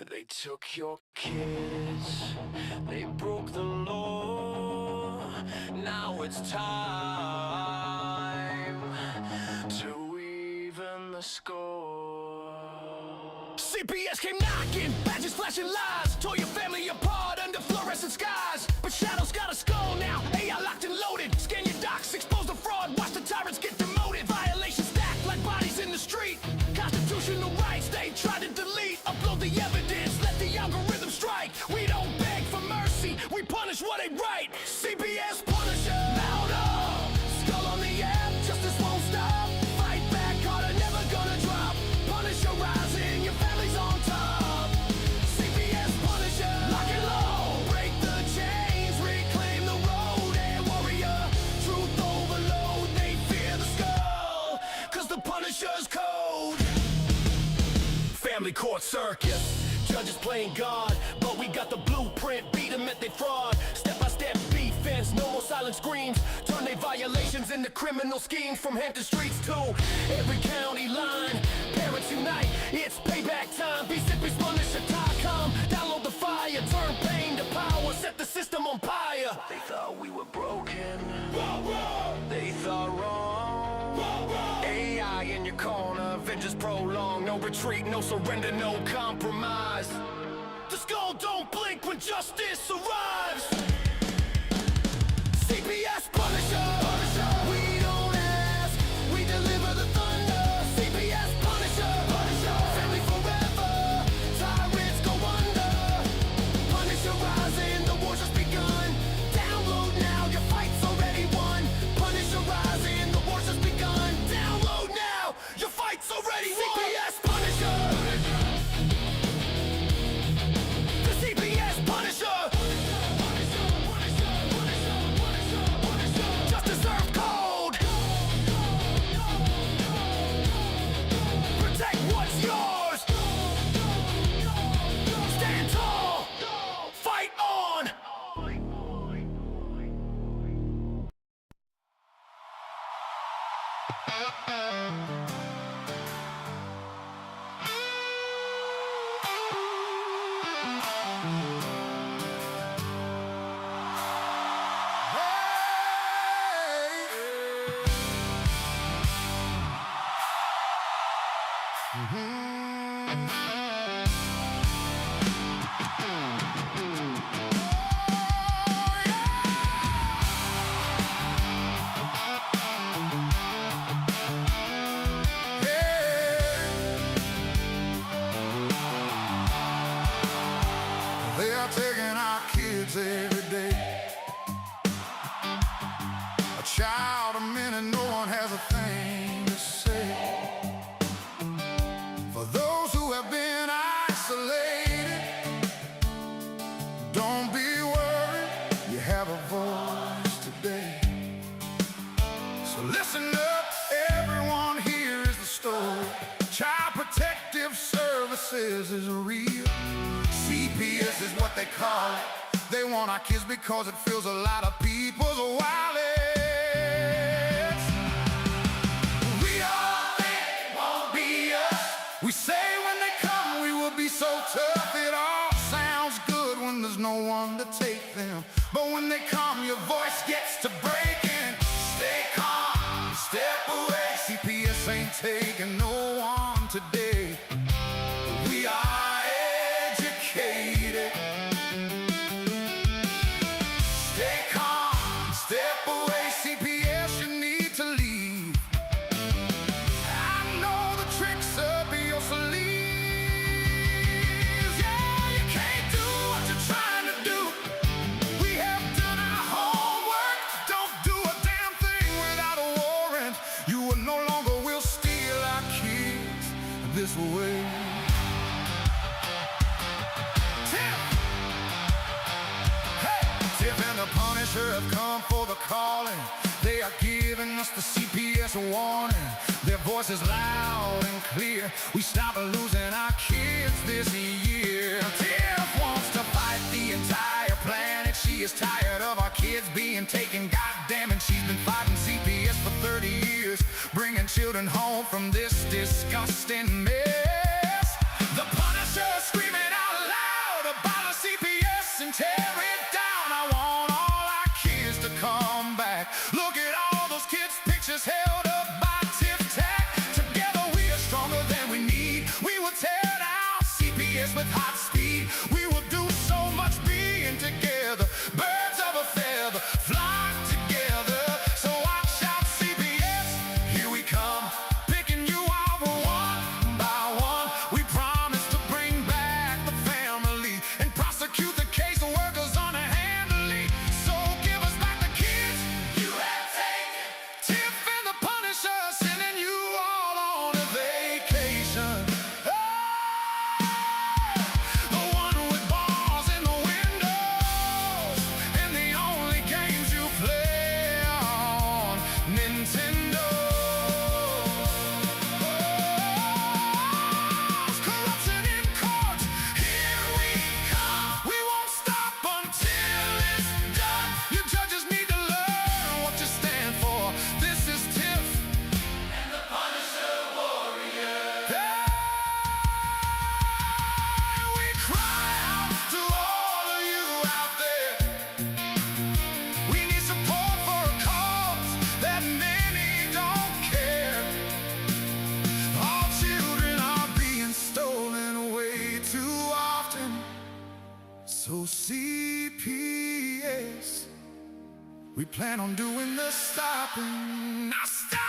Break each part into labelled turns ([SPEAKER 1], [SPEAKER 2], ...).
[SPEAKER 1] They took your kids, they broke the law. Now it's time to even the score. CPS came knocking, badges flashing lies, tore your family apart under fluorescent skies. But shadows got a skull now, AI locked and loaded. Scan your docs, expose the fraud, watch the tyrants get demoted. Violations stacked like bodies in the street. Constitutional rights they try to delete. Upload the evidence, let the algorithm strike. We don't beg for mercy, we punish what ain't right. CPS Punisher, louder. Skull on the app, justice won't stop. Fight back harder, never gonna drop. Punisher rising, your family's on top. CPS Punisher, lock it low. Break the chains, reclaim the road. Air warrior, truth overload. They fear the skull, cause the Punisher's code. Family court circus, judges playing God, but we got the blueprint, beat them at they fraud. Step-by-step defense, no more silent screams. Turn their violations into criminal schemes. From Hampton streets to every county line, parents unite, it's payback time. BCPSPunisher.com, download the fire, turn pain to power, set the system on fire. They thought we were broken, they thought wrong. AI in your corner, vengeance prolonged. No retreat, no surrender, no compromise. The skull don't blink when justice arrives. CPS Punisher, we don't ask, we deliver the thunder. CPS Punisher, family forever, tyrants go under. Punisher rising, the war's just begun. Download now, your fight's already won. Punisher rising, the war's just begun. Download now, your fight's already won. CPS Punisher, the CPS Punisher. Just deserve code. Protect what's yours. Stand tall. Fight on.
[SPEAKER 2] They are taking our kids every day. A child a minute, no one has a thing to say. For those who have been isolated, don't be worried, you have a voice today. So listen up, everyone, here is the story. Child Protective Services is real. CPS is what they call it. They want our kids because it fills a lot of people's wallets. We all think it won't be us. We say when they come we will be so tough. It all sounds good when there's no one to take them, but when they come your voice gets to breaking. Stay calm, step away. CPS ain't taking no one today. We are educated. Stay calm, step away. CPS, you need to leave. I know the tricks up your sleeves. Yeah, you can't do what you're trying to do. We have done our homework. Don't do a damn thing without a warrant. You no longer will steal our kids this way. Tiff and the Punisher have come for the calling. They are giving us the CPS warning. Their voice is loud and clear. We stop losing our kids this year. Tiff wants to fight the entire planet. She is tired of our kids being taken. Goddamn, and she's been fighting CPS for 30 years, bringing children home from this disgusting mess. The Punisher screaming out CPS with hot speed. We will do so much being together. Birds of a feather flock together. So watch out, CPS, here we come, picking you off one by one. We promise to bring back the family and prosecute the case workers unhandily. So give us back the kids you have taken. Tiff and the Punisher sending you all on a vacation. The one with bars in the windows and the only games you play on Nintendo. Corruption in court, here we come. We won't stop until it's done. You judges need to learn what you stand for. This is Tiff and the Punisher Warrior. We cry out to all of you out there. We need support for a cause that many don't care. Our children are being stolen away too often. So CPS, we plan on doing the stopping. Now stop!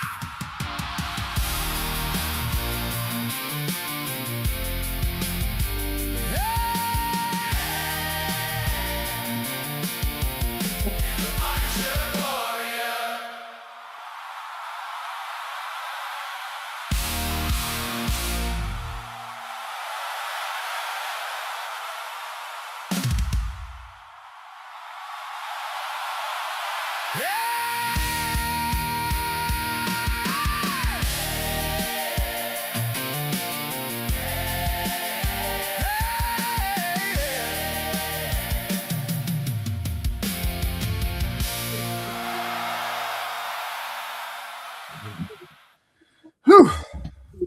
[SPEAKER 3] Whew.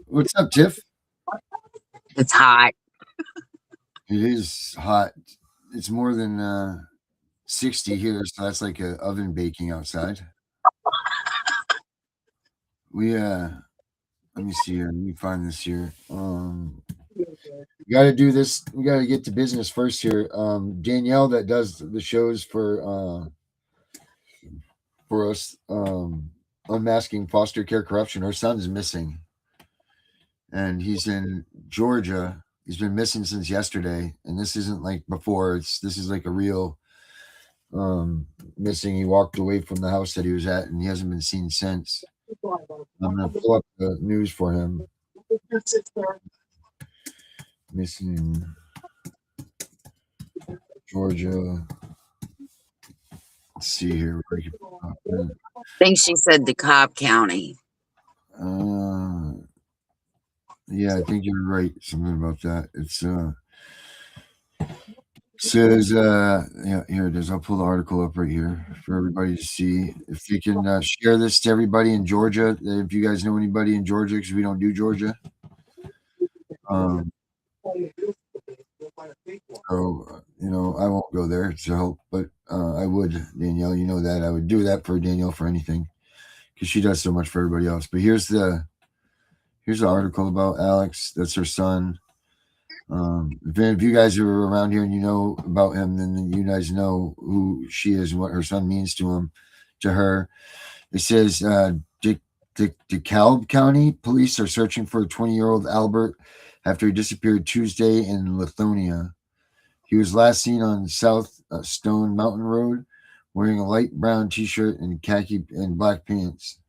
[SPEAKER 3] What's up, Tiff?
[SPEAKER 4] It's hot.
[SPEAKER 3] It is hot. It's more than 60 here, so that's like an oven baking outside. We let me see here. Let me find this here. We got to do this. We got to get to business first here. Danielle, that does the shows for us, unmasking foster care corruption. Her son's missing, and he's in Georgia. He's been missing since yesterday, and this isn't like before. This is like a real missing. He walked away from the house that he was at, and he hasn't been seen since. I'm gonna pull up the news for him. Missing Georgia. Let's see here.
[SPEAKER 4] I think she said DeKalb County.
[SPEAKER 3] Yeah, I think you're right. Something about that. It's says yeah, here it is. I'll pull the article up right here for everybody to see. If you can share this to everybody in Georgia, if you guys know anybody in Georgia, because we don't do Georgia. So I won't go there to help, but I would, Danielle. You know that I would do that for Danielle for anything, because she does so much for everybody else. But here's the article about Alex. That's her son. If you guys are around here and you know about him, then you guys know who she is and what her son means to her. It says DeKalb County police are searching for 20-year-old Albert after he disappeared Tuesday in Lithonia. He was last seen on South Stone Mountain Road wearing a light brown t-shirt and khaki and black pants.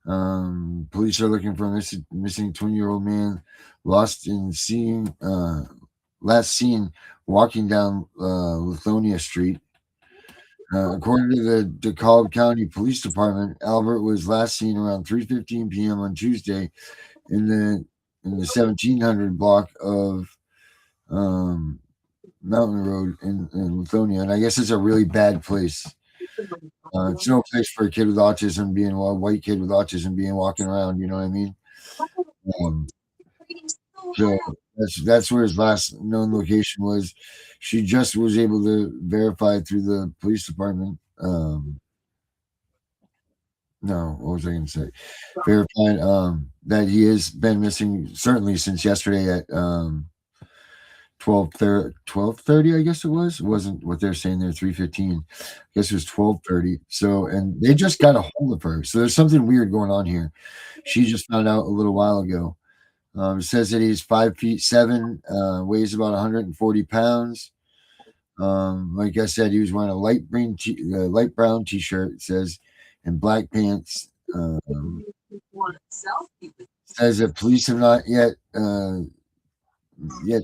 [SPEAKER 3] Police are looking for a missing 20-year-old man last seen walking down Lithonia Street. According to the DeKalb County Police Department, Albert was last seen around 3:15 p.m. on Tuesday in the 1700 block of Mountain Road in Lithonia, and I guess it's a really bad place. It's no place for a kid with autism being a white kid with autism being walking around. You know what I mean? So that's where his last known location was. She just was able to verify through the police department. No, what was I going to say? Verified that he has been missing certainly since yesterday at 12:30, I guess it was. It wasn't what they're saying there, 3:15. I guess it was 12:30. So, and they just got a hold of her. So there's something weird going on here. She just found out a little while ago. It says that he's 5'7", weighs about 140 pounds. Like I said, he was wearing a light brown t-shirt, it says, and black pants. Says that police have not yet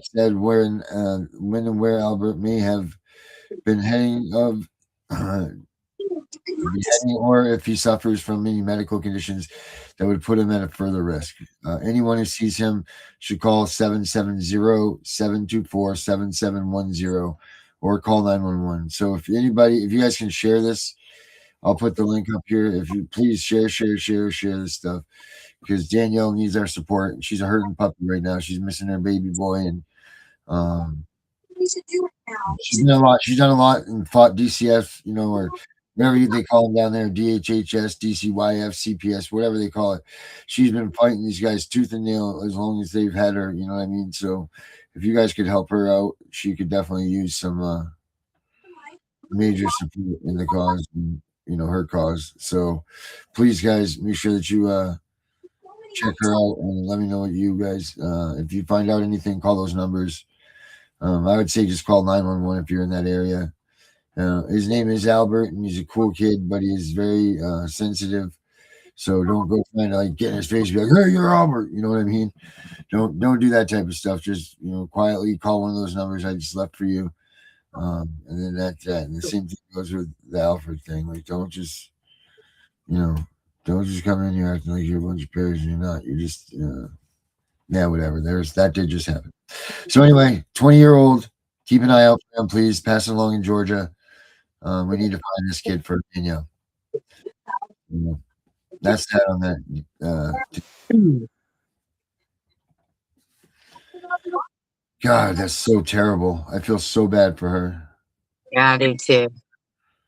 [SPEAKER 3] said when and where Albert may have been heading or if he suffers from any medical conditions that would put him at a further risk. Anyone who sees him should call 770-724-7710 or call 911. So if you guys can share this, I'll put the link up here. If you please share this stuff, because Danielle needs our support. She's a hurting puppy right now. She's missing her baby boy, and she's done a lot and fought DCF, or whatever they call them down there, DHHS, DCYF, CPS, whatever they call it. She's been fighting these guys tooth and nail as long as they've had her. You know what I mean? So if you guys could help her out, she could definitely use some major support in the cause, and, her cause. So please, guys, make sure that you check her out and let me know what you guys, if you find out anything, call those numbers. I would say just call 911 if you're in that area. His name is Albert, and he's a cool kid, but he is very sensitive. So don't go trying to get in his face and be like, "Hey, you're Albert." You know what I mean? Don't do that type of stuff. Just quietly call one of those numbers I just left for you, and then that's that. And the same thing goes with the Alfred thing. Don't just come in here acting like you're a bunch of parents and you're not. You're just whatever. That did just happen. So anyway, 20-year-old, keep an eye out for him, please. Pass it along in Georgia. We need to find this kid for Danielle. That's that on that. God, that's so terrible. I feel so bad for her.
[SPEAKER 4] Yeah, I do too.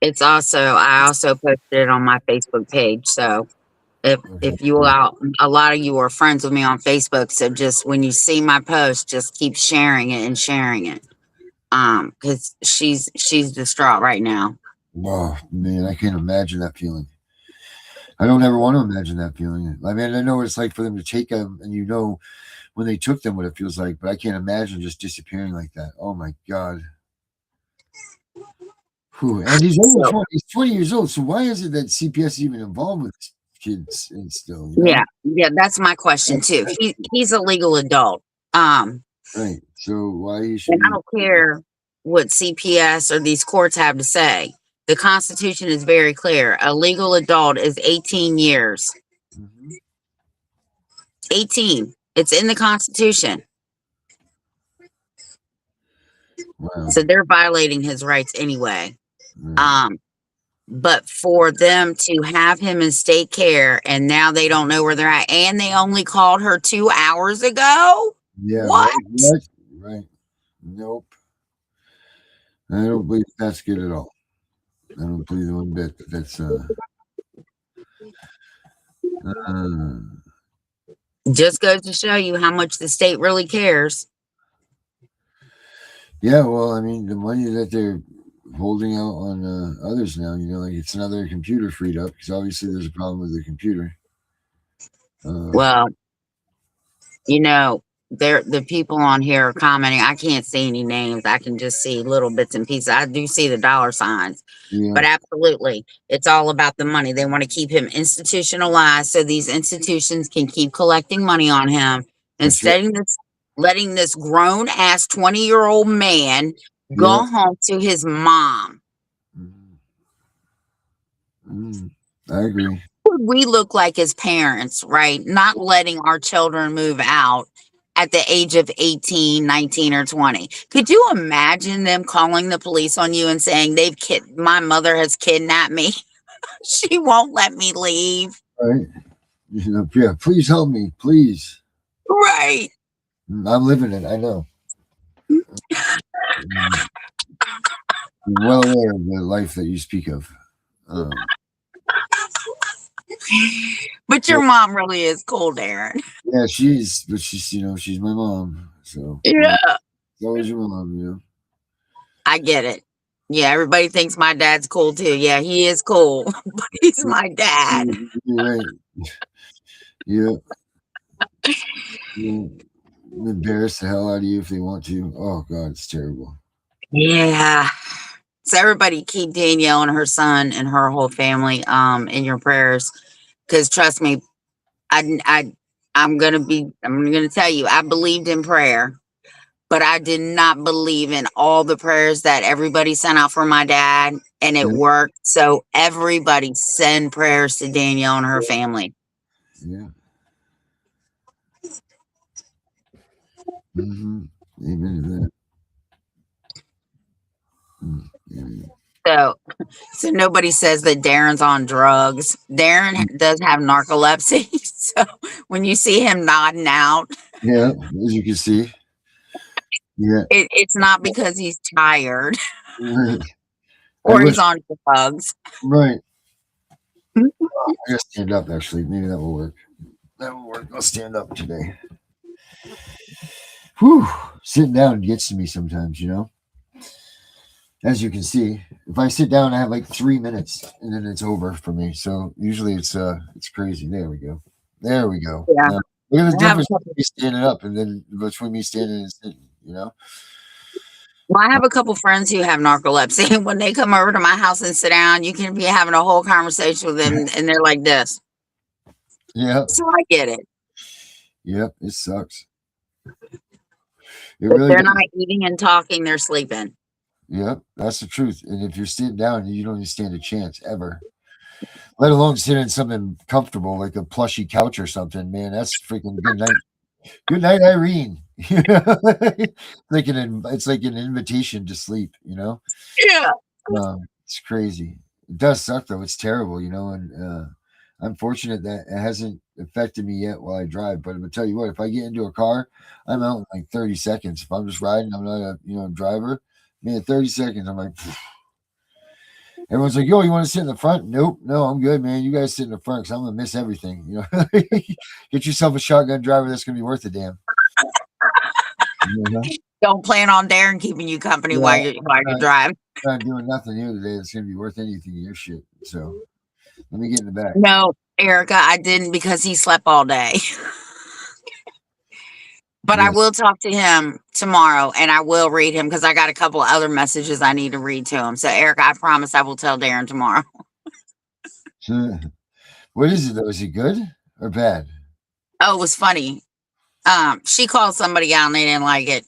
[SPEAKER 4] I also posted it on my Facebook page. So if you a lot of you are friends with me on Facebook, so just when you see my post, just keep sharing it and sharing it. Because she's distraught right now.
[SPEAKER 3] Oh man, I can't imagine that feeling. I don't ever want to imagine that feeling. I mean, I know what it's like for them to take them, and when they took them, what it feels like, but I can't imagine just disappearing like that. Oh my God. Whew. And he's only 20 years old. So why is it that CPS is even involved with kids and still?
[SPEAKER 4] Yeah, that's my question too. He's a legal adult.
[SPEAKER 3] Right. So why should
[SPEAKER 4] and I don't care what CPS or these courts have to say. The Constitution is very clear. A legal adult is 18 years. 18. It's in the Constitution.
[SPEAKER 3] Wow.
[SPEAKER 4] So they're violating his rights anyway. But for them to have him in state care and now they don't know where they're at, and they only called her 2 hours ago.
[SPEAKER 3] Yeah.
[SPEAKER 4] What?
[SPEAKER 3] Right. Nope. I don't believe that's good at all. I don't believe one bit that that's
[SPEAKER 4] just goes to show you how much the state really cares.
[SPEAKER 3] Yeah, well, I mean, the money that they're holding out on others now, it's another computer freed up, because obviously there's a problem with the computer.
[SPEAKER 4] Well, the people on here are commenting. I can't see any names. I can just see little bits and pieces. I do see the dollar signs, but absolutely, it's all about the money. They want to keep him institutionalized so these institutions can keep collecting money on him instead of letting this grown ass 20-year-old man go home to his mom.
[SPEAKER 3] I agree.
[SPEAKER 4] What would we look like as parents, right? Not letting our children move out at the age of 18, 19, or 20. Could you imagine them calling the police on you and saying, my mother has kidnapped me. She won't let me leave.
[SPEAKER 3] Right. Yeah, please help me, please.
[SPEAKER 4] Right.
[SPEAKER 3] I'm living it, I know. I'm well aware of the life that you speak of.
[SPEAKER 4] But your mom really is cool, Darren.
[SPEAKER 3] Yeah, she's my mom. So
[SPEAKER 4] yeah.
[SPEAKER 3] always your mom, you know.
[SPEAKER 4] I get it. Yeah, everybody thinks my dad's cool too. Yeah, he is cool, but he's my dad.
[SPEAKER 3] You're right. Yeah. Yeah. Embarrass the hell out of you if they want to. Oh God, it's terrible.
[SPEAKER 4] Yeah. So everybody keep Danielle and her son and her whole family in your prayers. Cause trust me, I I'm gonna tell you, I believed in prayer, but I did not believe in all the prayers that everybody sent out for my dad, and it
[SPEAKER 3] Yeah.
[SPEAKER 4] worked. So everybody send prayers to Danielle and her family.
[SPEAKER 3] Yeah. Mm-hmm. Amen to that. Yeah.
[SPEAKER 4] So nobody says that Darren's on drugs. Darren does have narcolepsy. So when you see him nodding out,
[SPEAKER 3] Yeah, as you can see. Yeah.
[SPEAKER 4] it's not because he's tired
[SPEAKER 3] Right. I
[SPEAKER 4] or
[SPEAKER 3] wish.
[SPEAKER 4] he's on drugs.
[SPEAKER 3] Right. I gotta stand up. Actually, maybe that will work. That will work. I'll stand up today. Whew. Sitting down gets to me sometimes, you know. As you can see, if I sit down, I have like 3 minutes, and then it's over for me. So usually it's crazy. There we go. There we go.
[SPEAKER 4] Yeah.
[SPEAKER 3] Look at the
[SPEAKER 4] I have a
[SPEAKER 3] difference
[SPEAKER 4] couple,
[SPEAKER 3] between me standing up and then between me standing and sitting. You know.
[SPEAKER 4] well, I have a couple friends who have narcolepsy. When they come over to my house and sit down, you can be having a whole conversation with them and they're like this.
[SPEAKER 3] Yeah.
[SPEAKER 4] So I get it.
[SPEAKER 3] Yep. It sucks. It
[SPEAKER 4] If
[SPEAKER 3] really
[SPEAKER 4] they're
[SPEAKER 3] does.
[SPEAKER 4] not eating and talking, they're sleeping.
[SPEAKER 3] Yep. That's the truth. And if you're sitting down, you don't even stand a chance ever. Let alone sit in something comfortable like a plushy couch or something. Man, that's freaking good night. Good night, Irene. It's like an invitation to sleep. You know.
[SPEAKER 4] Yeah.
[SPEAKER 3] It's crazy. It does suck though. It's terrible, you know, and I'm fortunate that it hasn't affected me yet while I drive. But I'm gonna tell you what, if I get into a car, I'm out in like 30 seconds. If I'm just riding, I'm not a driver. Man, 30 seconds, I'm like, phew. Everyone's like, yo, you want to sit in the front? Nope, no, I'm good, man. You guys sit in the front because I'm gonna miss everything. You know, get yourself a shotgun driver that's gonna be worth a damn. You know?
[SPEAKER 4] Don't plan on Darren keeping you company
[SPEAKER 3] Yeah,
[SPEAKER 4] while you're driving.
[SPEAKER 3] I'm not doing nothing here today that's gonna be worth anything in your shit. So let me get in the back.
[SPEAKER 4] No, Erica, I didn't because he slept all day. But I
[SPEAKER 3] Yes.
[SPEAKER 4] will talk to him tomorrow and I will read him because I got a couple other messages I need to read to him. So, Erica, I promise I will tell Darren tomorrow.
[SPEAKER 3] What is it though? Is it good or bad?
[SPEAKER 4] Oh, it was funny. She called somebody out and they didn't like it.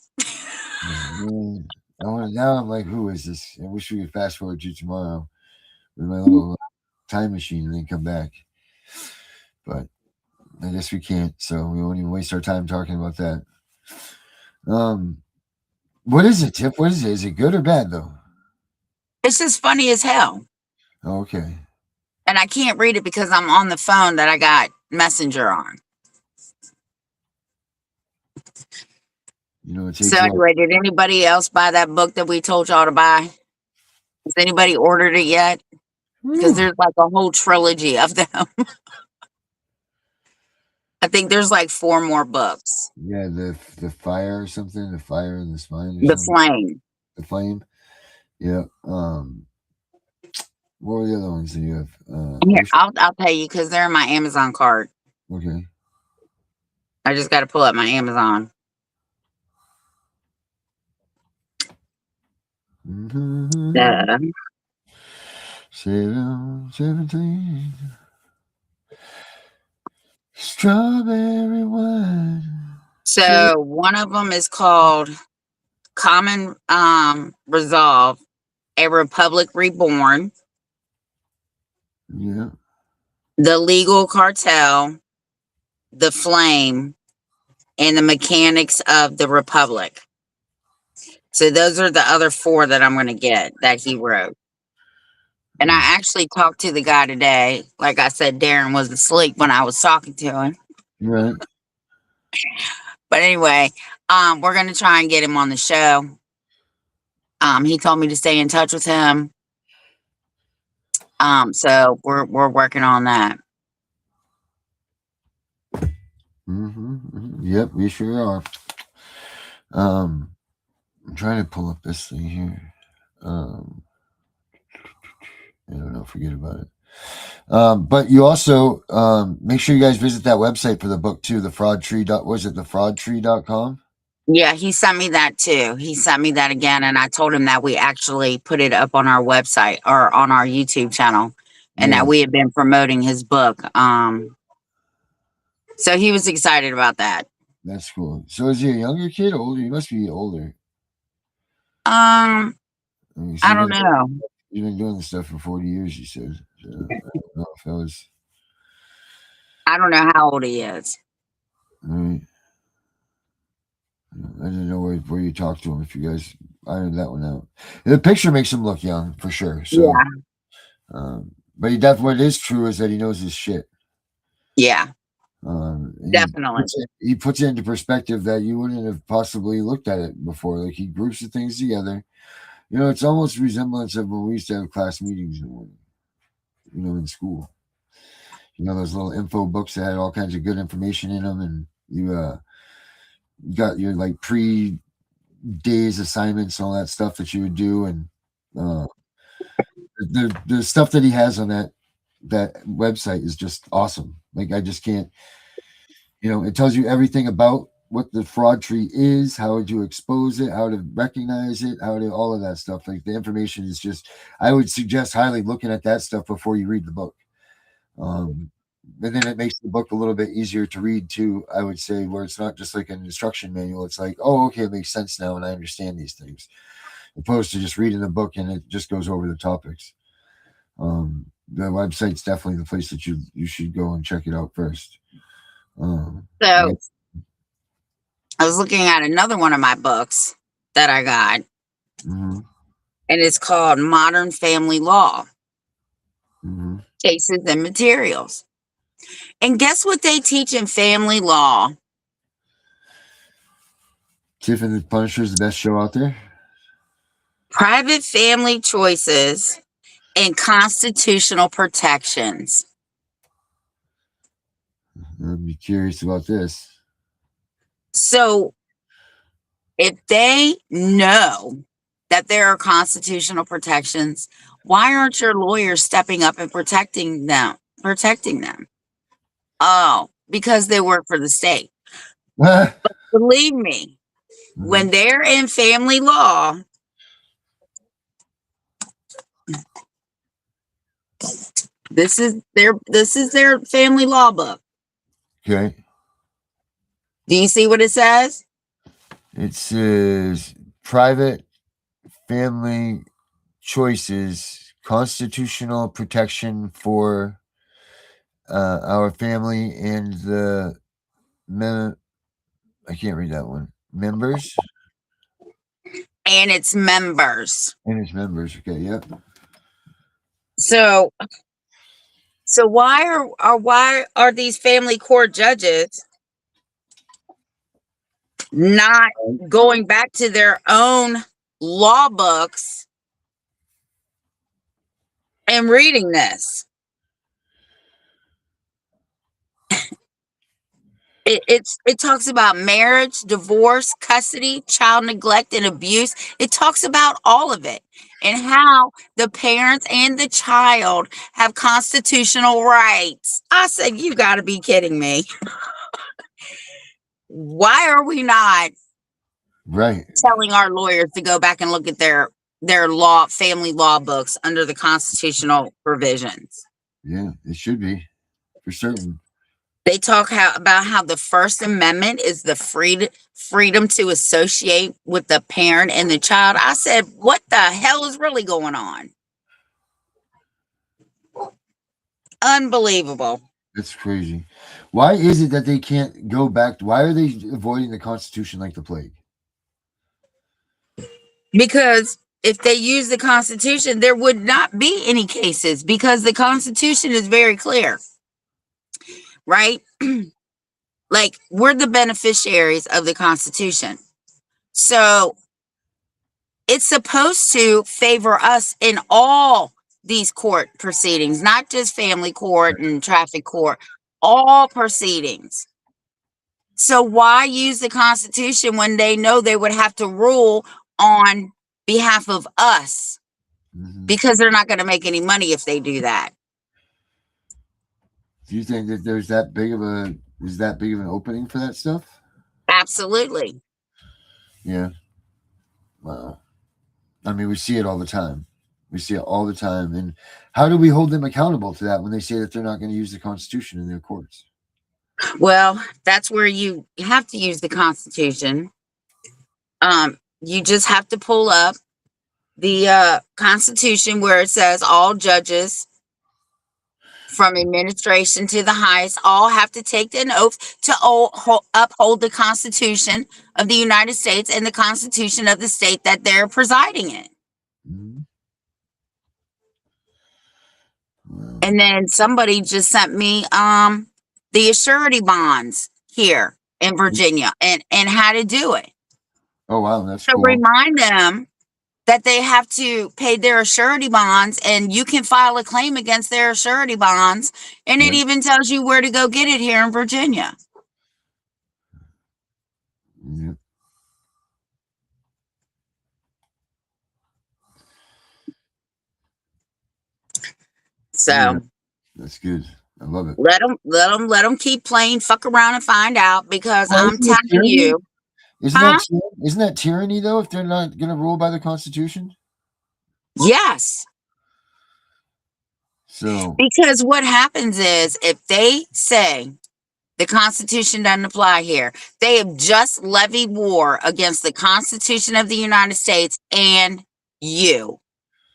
[SPEAKER 3] Man, now I'm like, who is this? I wish we could fast forward to tomorrow with my little time machine and then come back. But I guess we can't, so we won't even waste our time talking about that. What is it, Tiff? What is it? Is it good or bad though?
[SPEAKER 4] It's just funny as hell.
[SPEAKER 3] Oh, okay.
[SPEAKER 4] And I can't read it because I'm on the phone that I got Messenger on.
[SPEAKER 3] You know, it takes
[SPEAKER 4] So anyway, did anybody else buy that book that we told y'all to buy? Has anybody ordered it yet? Because there's like a whole trilogy of them. I think there's like 4 more books.
[SPEAKER 3] Yeah, the fire or something, the fire in the spine or
[SPEAKER 4] The
[SPEAKER 3] something.
[SPEAKER 4] Flame.
[SPEAKER 3] The flame. Yeah. What were the other ones that you have?
[SPEAKER 4] Here, I'll tell you because they're in my Amazon cart.
[SPEAKER 3] Okay.
[SPEAKER 4] I just got to pull up my Amazon.
[SPEAKER 3] Mm-hmm. 17. Strawberry wine.
[SPEAKER 4] So one of them is called Common Resolve, A Republic Reborn,
[SPEAKER 3] Yeah.
[SPEAKER 4] The Legal Cartel, The Flame, and The Mechanics of the Republic. So those are the other 4 that I'm going to get that he wrote. And I actually talked to the guy today. Like I said, Darren was asleep when I was talking to him.
[SPEAKER 3] Right.
[SPEAKER 4] But anyway, we're going to try and get him on the show. He told me to stay in touch with him. So we're working on that.
[SPEAKER 3] Mm-hmm. Yep, we sure are. I'm trying to pull up this thing here. I don't know. Forget about it. But you also make sure you guys visit that website for the book too. The fraud tree. Was it thefraudtree.com?
[SPEAKER 4] Yeah, he sent me that too. He sent me that again, and I told him that we actually put it up on our website or on our YouTube channel, and
[SPEAKER 3] Yeah,
[SPEAKER 4] that we had been promoting his book. So he was excited about that.
[SPEAKER 3] that's cool. So is he a younger kid, older? He must be older.
[SPEAKER 4] I
[SPEAKER 3] He's
[SPEAKER 4] don't know.
[SPEAKER 3] been doing this stuff for 40 years. He says. So, I don't know if that was
[SPEAKER 4] I don't know how old he is.
[SPEAKER 3] right. I didn't know where you talked to him. If you guys ironed that one out, the picture makes him look young for sure. So,
[SPEAKER 4] Yeah,
[SPEAKER 3] but he definitely what is true is that he knows his shit.
[SPEAKER 4] yeah,
[SPEAKER 3] And
[SPEAKER 4] definitely.
[SPEAKER 3] he puts it into perspective that you wouldn't have possibly looked at it before. Like he groups the things together. You know, it's almost resemblance of when we used to have class meetings in the morning, you know, in school. You know, those little info books that had all kinds of good information in them, and you got your like pre-days assignments and all that stuff that you would do, and uh, the stuff that he has on that website is just awesome. Like I just can't, you know, it tells you everything about what the fraud tree is, how would you expose it, how to recognize it, how to all of that stuff. Like the information is just, I would suggest highly looking at that stuff before you read the book. And then it makes the book a little bit easier to read too, I would say, where it's not just like an instruction manual. It's like, oh, okay, it makes sense now and I understand these things, opposed to just reading the book and it just goes over the topics. The website's definitely the place that you should go and check it out first.
[SPEAKER 4] So I was looking at another one of my books that I got,
[SPEAKER 3] mm-hmm.
[SPEAKER 4] and it's called Modern Family Law,
[SPEAKER 3] Mm-hmm.
[SPEAKER 4] Cases and Materials. And guess what they teach in family law?
[SPEAKER 3] Tiff and The Punisher is the best show out there.
[SPEAKER 4] Private family choices and constitutional protections.
[SPEAKER 3] I'd be curious about this.
[SPEAKER 4] So if they know that there are constitutional protections, why aren't your lawyers stepping up and protecting them? Oh, because they work for the state. But believe me, when they're in family law, this is their family law book.
[SPEAKER 3] Okay.
[SPEAKER 4] Do you see what it says?
[SPEAKER 3] It says private family choices, constitutional protection for our family and the I can't read that one. Members
[SPEAKER 4] And its members.
[SPEAKER 3] and its members. Okay, yep.
[SPEAKER 4] So why are these family court judges not going back to their own law books and reading this? It talks about marriage, divorce, custody, child neglect, and abuse. It talks about all of it and how the parents and the child have constitutional rights. I said, you got to be kidding me. Why are we not
[SPEAKER 3] right
[SPEAKER 4] telling our lawyers to go back and look at their family law books under the constitutional provisions?
[SPEAKER 3] Yeah, it should be for certain.
[SPEAKER 4] They talk about how the First Amendment is the freedom to associate with the parent and the child. I said, what the hell is really going on? Unbelievable.
[SPEAKER 3] That's crazy. Why is it that they can't go back? Why are they avoiding the Constitution like the plague?
[SPEAKER 4] Because if they use the Constitution, there would not be any cases because the Constitution is very clear. Right? Like, we're the beneficiaries of the Constitution. So it's supposed to favor us in all these court proceedings, not just family court and traffic court, all proceedings. So why use the Constitution when they know they would have to rule on behalf of us
[SPEAKER 3] Mm-hmm.
[SPEAKER 4] because they're not going to make any money if they do that.
[SPEAKER 3] Do you think that there's that big of an opening for that stuff?
[SPEAKER 4] Absolutely.
[SPEAKER 3] Yeah. Wow. I mean, we see it all the time. We see it all the time. And how do we hold them accountable to that when they say that they're not going to use the Constitution in their courts?
[SPEAKER 4] Well, that's where you have to use the Constitution. You just have to pull up the Constitution where it says all judges from administration to the highest all have to take an oath to uphold the Constitution of the United States and the Constitution of the state that they're presiding in.
[SPEAKER 3] Mm-hmm. Wow.
[SPEAKER 4] And then somebody just sent me the surety bonds here in Virginia and how to do it.
[SPEAKER 3] Oh, wow. That's
[SPEAKER 4] So
[SPEAKER 3] cool.
[SPEAKER 4] remind them that they have to pay their surety bonds, and you can file a claim against their surety bonds, and it
[SPEAKER 3] Yeah.
[SPEAKER 4] even tells you where to go get it here in Virginia.
[SPEAKER 3] Yeah.
[SPEAKER 4] So
[SPEAKER 3] Yeah. That's good. I love it.
[SPEAKER 4] let them keep playing, fuck around and find out, because
[SPEAKER 3] Well,
[SPEAKER 4] I'm
[SPEAKER 3] isn't that
[SPEAKER 4] telling
[SPEAKER 3] tyranny?
[SPEAKER 4] you,
[SPEAKER 3] Isn't that tyranny though? If they're not going to rule by the Constitution,
[SPEAKER 4] yes.
[SPEAKER 3] so
[SPEAKER 4] Because what happens is if they say the Constitution doesn't apply here, they have just levied war against the Constitution of the United States and you.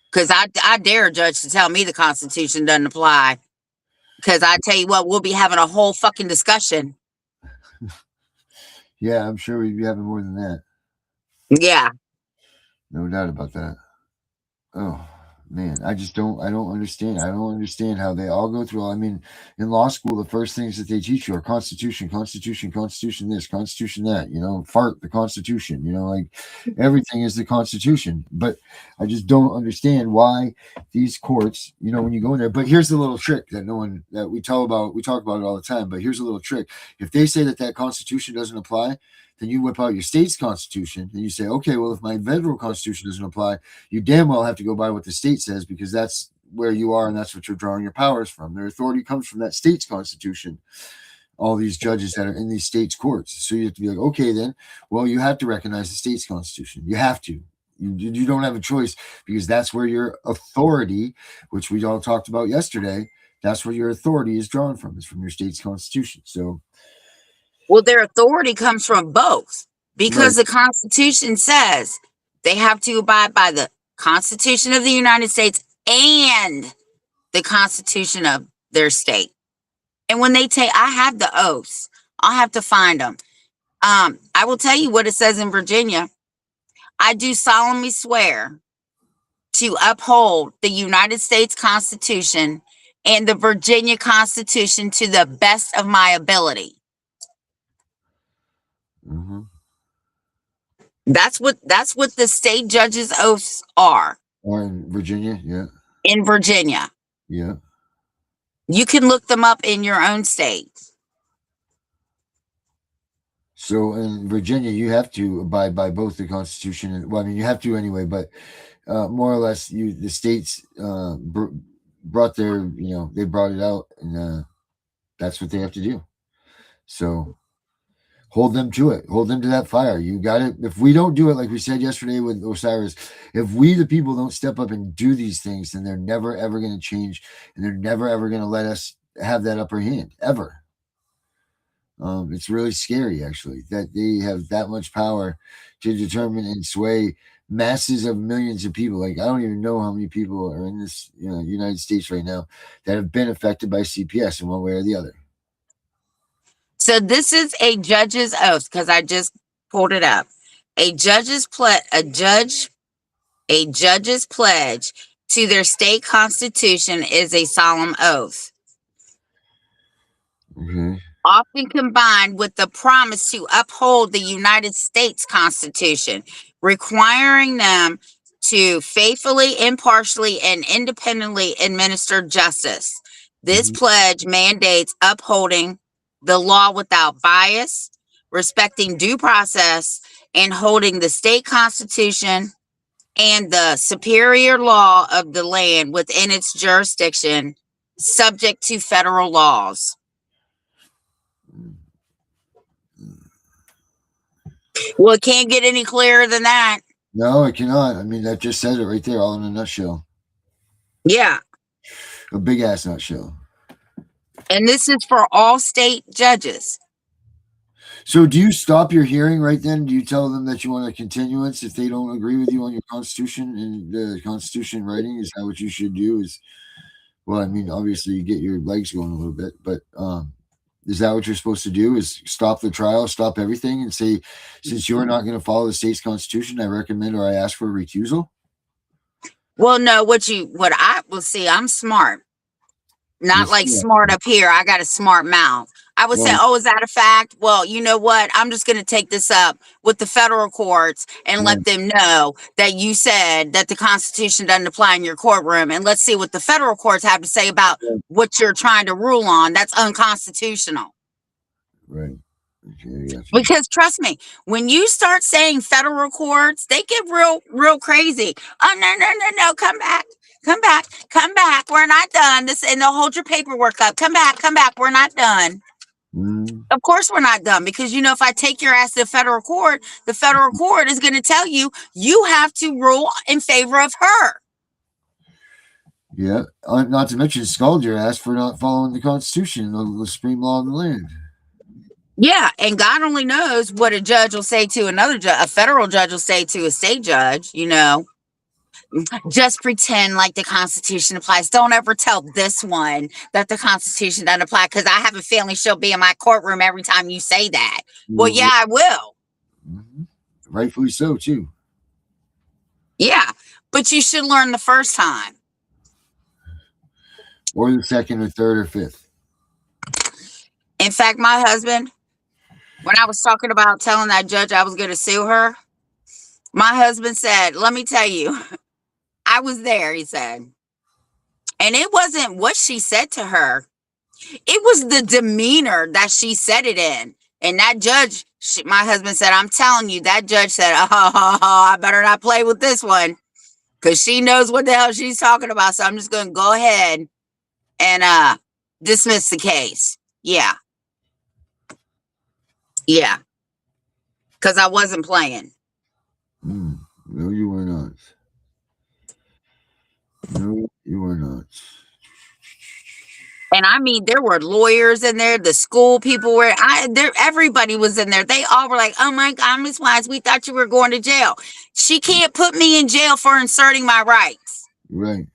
[SPEAKER 4] Because I dare a judge to tell me the Constitution doesn't apply. Because I tell you what, we'll be having a whole fucking discussion.
[SPEAKER 3] yeah, I'm sure we'd be having more than that.
[SPEAKER 4] Yeah.
[SPEAKER 3] No doubt about that. Oh man, I don't understand. I don't understand how they all go through. I mean, in law school, the first things that they teach you are Constitution, Constitution, Constitution, this, Constitution, that. Fart the Constitution. Like everything is the Constitution. But I just don't understand why these courts. When you go in there. But here's the little trick that we talk about it all the time. But here's a little trick: if they say that Constitution doesn't apply, then you whip out your state's constitution and you say, okay, well, if my federal constitution doesn't apply, you damn well have to go by what the state says, because that's where you are and that's what you're drawing your powers from. Their authority comes from that state's constitution, all these judges that are in these states' courts. So you have to be like, okay, then, well, you have to recognize the state's constitution. You have to. You don't have a choice, because that's where your authority, which we all talked about yesterday, that's where your authority is drawn from, is from your state's constitution. So,
[SPEAKER 4] Well, their authority comes from both, because
[SPEAKER 3] right.
[SPEAKER 4] the Constitution says they have to abide by the Constitution of the United States and the Constitution of their state. And when they I have the oaths. I'll have to find them. I will tell you what it says in Virginia. I do solemnly swear to uphold the United States Constitution and the Virginia Constitution to the best of my ability.
[SPEAKER 3] Mm-hmm.
[SPEAKER 4] That's what the state judges' oaths are.
[SPEAKER 3] Or in Virginia, yeah.
[SPEAKER 4] In Virginia.
[SPEAKER 3] Yeah.
[SPEAKER 4] You can look them up in your own state.
[SPEAKER 3] So in Virginia, you have to abide by both the Constitution and, well, I mean, you have to anyway, but more or less, the states brought their, they brought it out, and that's what they have to do. So hold them to it. Hold them to that fire. You got it. If we don't do it, like we said yesterday with Osiris, if we, the people, don't step up and do these things, then they're never, ever going to change, and they're never, ever going to let us have that upper hand, ever. It's really scary, actually, that they have that much power to determine and sway masses of millions of people. Like, I don't even know how many people are in this United States right now that have been affected by CPS in one way or the other.
[SPEAKER 4] So this is a judge's oath, because I just pulled it up. A judge's pledge to their state constitution is a solemn oath.
[SPEAKER 3] Okay.
[SPEAKER 4] Often combined with the promise to uphold the United States Constitution, requiring them to faithfully, impartially, and independently administer justice. This pledge mandates upholding the law without bias, respecting due process, and holding the state constitution and the superior law of the land within its jurisdiction, subject to federal laws. Well, it can't get any clearer than that.
[SPEAKER 3] No, it cannot. I mean, that just says it right there, all in a nutshell.
[SPEAKER 4] Yeah.
[SPEAKER 3] A big ass nutshell.
[SPEAKER 4] And this is for all state judges.
[SPEAKER 3] So do you stop your hearing right then? Do you tell them that you want a continuance if they don't agree with you on your constitution and the constitution writing? Is that what you should do? Well, I mean, obviously you get your legs going a little bit, but is that what you're supposed to do? Is stop the trial, stop everything, and say, since you're not going to follow the state's constitution, I recommend or I ask for a recusal?
[SPEAKER 4] Well, no, what I will see, I'm smart. Not like smart up here. I got a smart mouth. I would say, oh, is that a fact? Well, you know what? I'm just going to take this up with the federal courts and let them know that you said that the Constitution doesn't apply in your courtroom. And let's see what the federal courts have to say about what you're trying to rule on. That's unconstitutional.
[SPEAKER 3] Right. Okay,
[SPEAKER 4] because trust me, when you start saying federal courts, they get real crazy. Oh, no. Come back. We're not done. This, and they'll hold your paperwork up. Come back. We're not done. Of course we're not done, because you know, if I take your ass to the federal court is going to tell you have to rule in favor of her.
[SPEAKER 3] Yeah, not to mention scold your ass for not following the Constitution, the supreme law of the land.
[SPEAKER 4] Yeah, and God only knows what a judge will say to another judge. A federal judge will say to a state judge, you know, just pretend like the Constitution applies. Don't ever tell this one that the Constitution doesn't apply, because I have a feeling she'll be in my courtroom every time you say that. Well, yeah, I will.
[SPEAKER 3] Rightfully so, too.
[SPEAKER 4] Yeah, but you should learn the first time.
[SPEAKER 3] Or the second or third or fifth.
[SPEAKER 4] In fact, my husband, when I was talking about telling that judge I was going to sue her, my husband said, let me tell you, I was there, he said. And it wasn't what she said to her. It was the demeanor that she said it in. And that judge, my husband said, I'm telling you, that judge said, I better not play with this one, because she knows what the hell she's talking about. So I'm just going to go ahead and dismiss the case. Yeah. Because I wasn't playing.
[SPEAKER 3] No, you were not. No, you were not.
[SPEAKER 4] And I mean, there were lawyers in there. The school people were there. Everybody was in there. They all were like, oh my God, Miss Wise, we thought you were going to jail. She can't put me in jail for inserting my rights.
[SPEAKER 3] Right.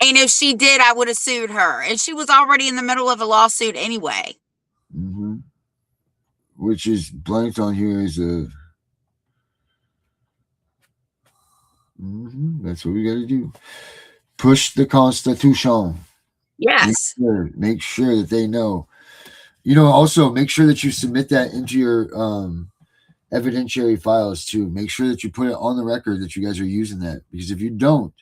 [SPEAKER 4] And if she did, I would have sued her. And she was already in the middle of a lawsuit anyway.
[SPEAKER 3] Which is blanked on here as a... That's what we got to do. Push the Constitution.
[SPEAKER 4] Yes.
[SPEAKER 3] Make sure that they know. You know, also make sure that you submit that into your evidentiary files too. Make sure that you put it on the record that you guys are using that, because if you don't,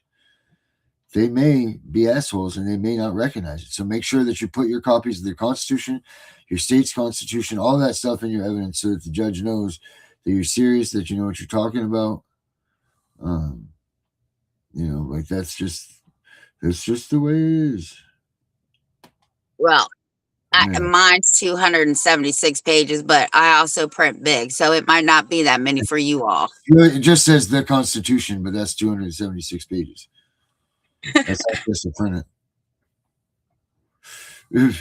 [SPEAKER 3] they may be assholes and they may not recognize it. So make sure that you put your copies of the Constitution, your state's Constitution, all that stuff in your evidence, so that the judge knows that you're serious, that you know what you're talking about. You know, like that's just the way it is.
[SPEAKER 4] Well, mine's 276 pages, but I also print big, so it might not be that many for you all.
[SPEAKER 3] It just says the Constitution, but that's 276 pages. That's not just to print it.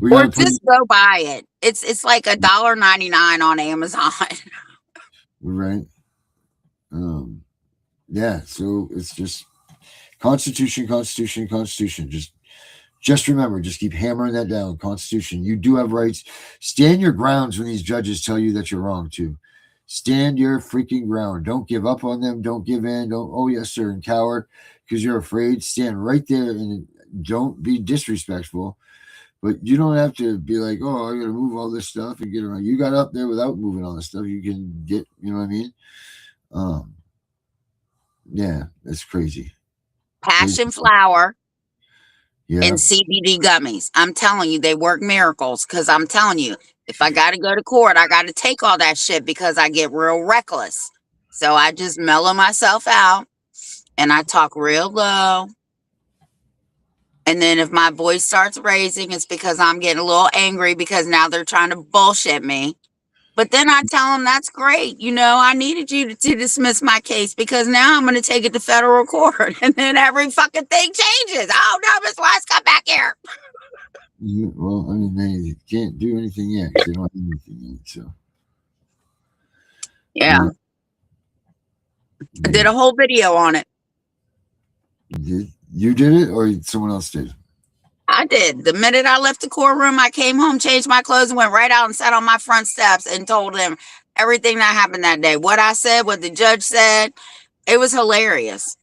[SPEAKER 4] Or just go buy it. It's like $1.99 on Amazon.
[SPEAKER 3] Right. Yeah, so it's just Constitution. Just remember, just keep hammering that down. Constitution. You do have rights. Stand your grounds when these judges tell you that you're wrong too. Stand your freaking ground. Don't give up on them. Don't give in. Don't, oh yes, sir, and cower because you're afraid. Stand right there and don't be disrespectful. But you don't have to be like, oh, I got to move all this stuff and get around. You got up there without moving all this stuff. You can get, you know what I mean? Yeah, that's crazy.
[SPEAKER 4] Passion flower and CBD gummies. I'm telling you, they work miracles, because I'm telling you, If I got to go to court, I got to take all that shit because I get real reckless. So I just mellow myself out and I talk real low. And then if my voice starts raising, it's because I'm getting a little angry because now they're trying to bullshit me. But then I tell them that's great. You know, I needed you to dismiss my case because now I'm going to take it to federal court. And then every fucking thing changes. Oh, no, Miss Wise, come back here.
[SPEAKER 3] Yeah, well, I mean, they can't do anything yet because they don't have anything yet. So,
[SPEAKER 4] yeah. I did a whole video on it.
[SPEAKER 3] You did it or someone else did?
[SPEAKER 4] I did. The minute I left the courtroom, I came home, changed my clothes, and went right out and sat on my front steps and told him everything that happened that day. What I said, what the judge said. It was hilarious.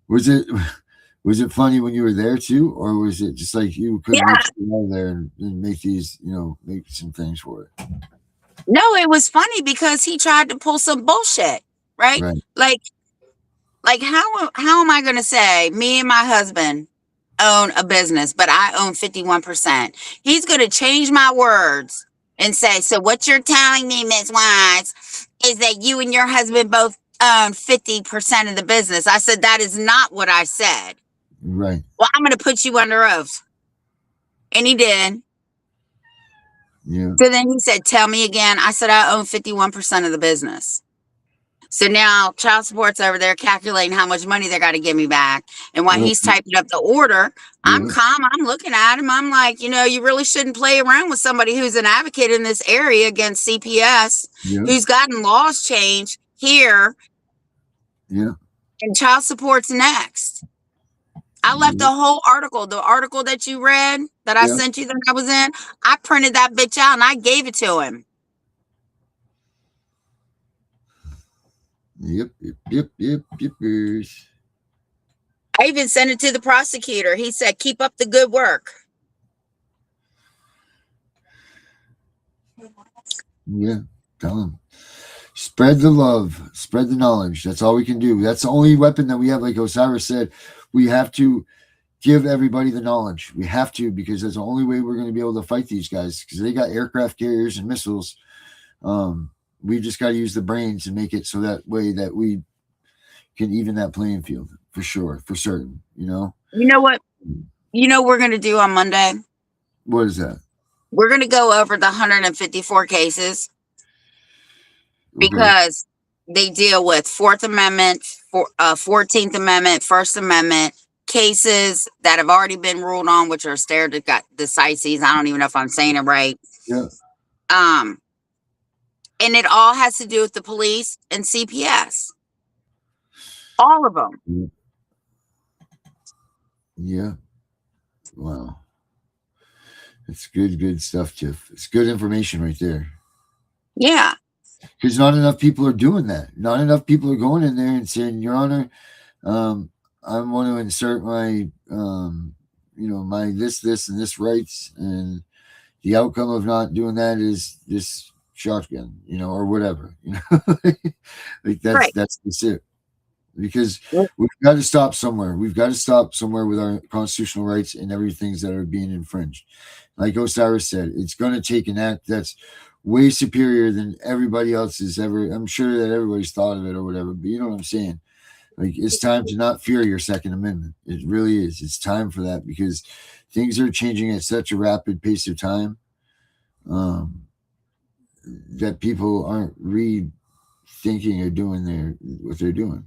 [SPEAKER 3] Was it funny when you were there too, or was it just like you couldn't wait to get out there and make these, make some things for it?
[SPEAKER 4] No, it was funny because he tried to pull some bullshit, right? Like how am I going to say me and my husband own a business, but I own 51%. He's going to change my words and say, so what you're telling me, Ms. Wise, is that you and your husband both own 50% of the business. I said, that is not what I said.
[SPEAKER 3] Right.
[SPEAKER 4] Well, I'm going to put you under oath. And he did.
[SPEAKER 3] Yeah.
[SPEAKER 4] So then he said, tell me again. I said, I own 51% of the business. So now child support's over there calculating how much money they got to give me back. And while he's typing up the order, I'm calm. I'm looking at him. I'm like, you really shouldn't play around with somebody who's an advocate in this area against CPS, who's gotten laws changed here.
[SPEAKER 3] Yeah.
[SPEAKER 4] And child support's next. I left the whole article, the article that you read that I sent you that I was in. I printed that bitch out and I gave it to him.
[SPEAKER 3] Yep.
[SPEAKER 4] I even sent it to the prosecutor. He said, keep up the good work.
[SPEAKER 3] Yeah, tell him. Spread the love, spread the knowledge. That's all we can do. That's the only weapon that we have. Like Osiris said, we have to give everybody the knowledge. We have to, because that's the only way we're going to be able to fight these guys, because they got aircraft carriers and missiles. We just got to use the brains and make it so that way that we can even that playing field for sure, for certain, You know what?
[SPEAKER 4] We're going to do on Monday?
[SPEAKER 3] What is that?
[SPEAKER 4] We're going to go over the 154 cases because they deal with 4th Amendment, 14th Amendment, 1st Amendment cases that have already been ruled on, which are stare decisis. I don't even know if I'm saying it right.
[SPEAKER 3] Yeah.
[SPEAKER 4] And it all has to do with the police and CPS. All of them.
[SPEAKER 3] Yeah. Wow. It's good stuff, Tiff. It's good information right there.
[SPEAKER 4] Yeah.
[SPEAKER 3] Because not enough people are doing that. Not enough people are going in there and saying, Your Honor, I want to insert my, my this, and this rights. And the outcome of not doing that is this shotgun, or whatever, like that's it. Because we've got to stop somewhere. We've got to stop somewhere with our constitutional rights and everything that are being infringed. Like Osiris said, it's going to take an act that's way superior than everybody else has ever. I'm sure that everybody's thought of it or whatever, but you know what I'm saying? Like, it's time to not fear your Second Amendment. It really is. It's time for that, because things are changing at such a rapid pace of time that people aren't rethinking or doing what they're doing,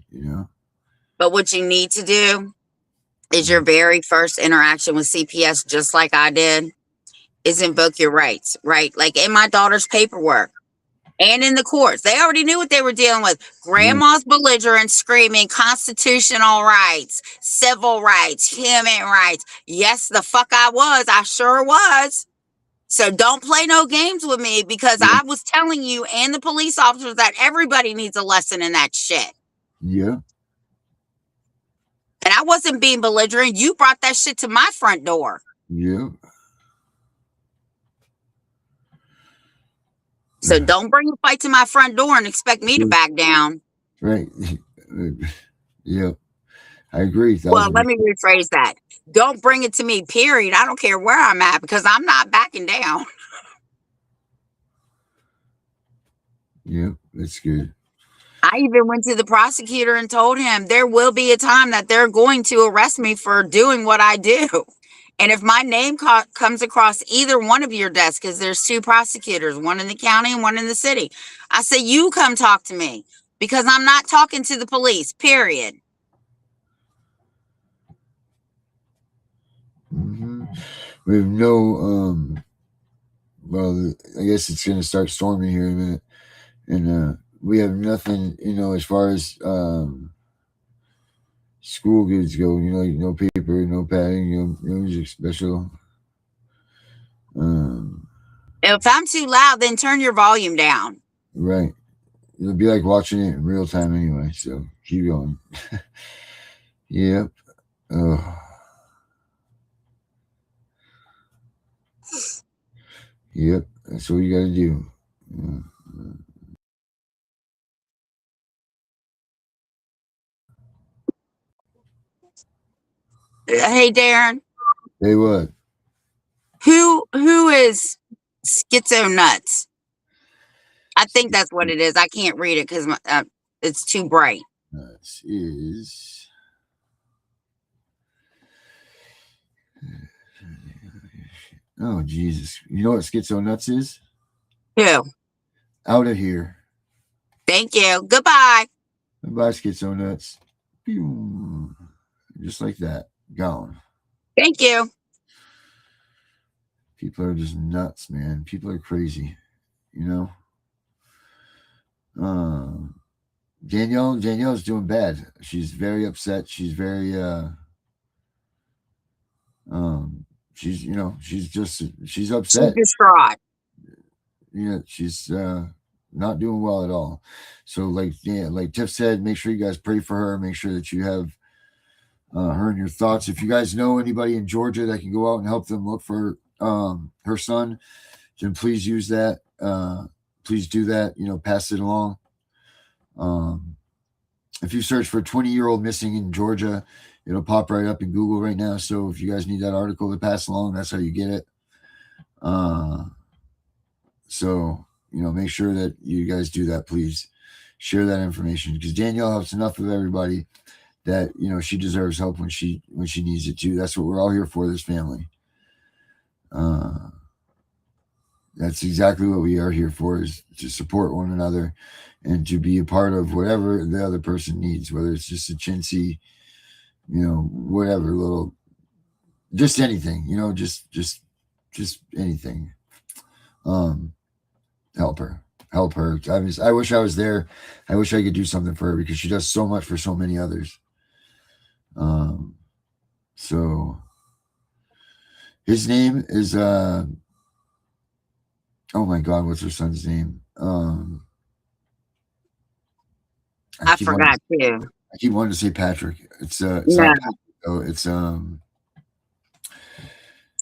[SPEAKER 4] But what you need to do is your very first interaction with CPS, just like I did, is invoke your rights, right? Like in my daughter's paperwork and in the courts, they already knew what they were dealing with. Grandma's belligerent, screaming constitutional rights, civil rights, human rights. Yes, the fuck I was. I sure was. So don't play no games with me, because I was telling you and the police officers that everybody needs a lesson in that shit.
[SPEAKER 3] Yeah.
[SPEAKER 4] And I wasn't being belligerent. You brought that shit to my front door.
[SPEAKER 3] Yeah.
[SPEAKER 4] So don't bring a fight to my front door and expect me to back down.
[SPEAKER 3] Right. Yeah. I agree.
[SPEAKER 4] Well, let me rephrase that. Don't bring it to me, period. I don't care where I'm at, because I'm not backing down.
[SPEAKER 3] Yep, that's good.
[SPEAKER 4] I even went to the prosecutor and told him there will be a time that they're going to arrest me for doing what I do. And if my name comes across either one of your desks, because there's two prosecutors, one in the county and one in the city, I say, you come talk to me, because I'm not talking to the police, period.
[SPEAKER 3] Mm-hmm. We have no, well, I guess it's going to start storming here in a minute. And we have nothing, as far as school goods go, no paper, no padding, no music special.
[SPEAKER 4] If I'm too loud, then turn your volume down.
[SPEAKER 3] Right. It'll be like watching it in real time anyway, so keep going. Yep. Oh. Yep. That's what you got to do.
[SPEAKER 4] Hey, Darren.
[SPEAKER 3] Hey, what?
[SPEAKER 4] Who is Schizo Nuts? I think that's what it is. I can't read it because it's too bright.
[SPEAKER 3] Nuts is. Oh, Jesus. You know what Schizo Nuts is?
[SPEAKER 4] Who?
[SPEAKER 3] Out of here.
[SPEAKER 4] Thank you. Goodbye.
[SPEAKER 3] Bye, Schizo Nuts. Pew. Just like that. Gone.
[SPEAKER 4] Thank you.
[SPEAKER 3] People are just nuts, man. People are crazy. Danielle's doing bad. She's very upset. She's very she's upset.
[SPEAKER 4] She's distraught.
[SPEAKER 3] Yeah, she's not doing well at all. So like Tiff said, make sure you guys pray for her. Make sure that you have her in your thoughts. If you guys know anybody in Georgia that can go out and help them look for her son, then please use that. Please do that. Pass it along. If you search for 20-year-old missing in Georgia, it'll pop right up in Google right now. So if you guys need that article to pass along, that's how you get it. So make sure that you guys do that. Please share that information, because Danielle helps enough of everybody that she deserves help when she needs it too. That's what we're all here for, this family. That's exactly what we are here for, is to support one another and to be a part of whatever the other person needs, whether it's just a chintzy, whatever, little, just anything, just anything. Help her. I wish I was there. I wish I could do something for her, because she does so much for so many others. So his name is oh my God, what's her son's name?
[SPEAKER 4] I forgot too.
[SPEAKER 3] I keep wanting to say Patrick. It's
[SPEAKER 4] no.
[SPEAKER 3] not Patrick, though. It's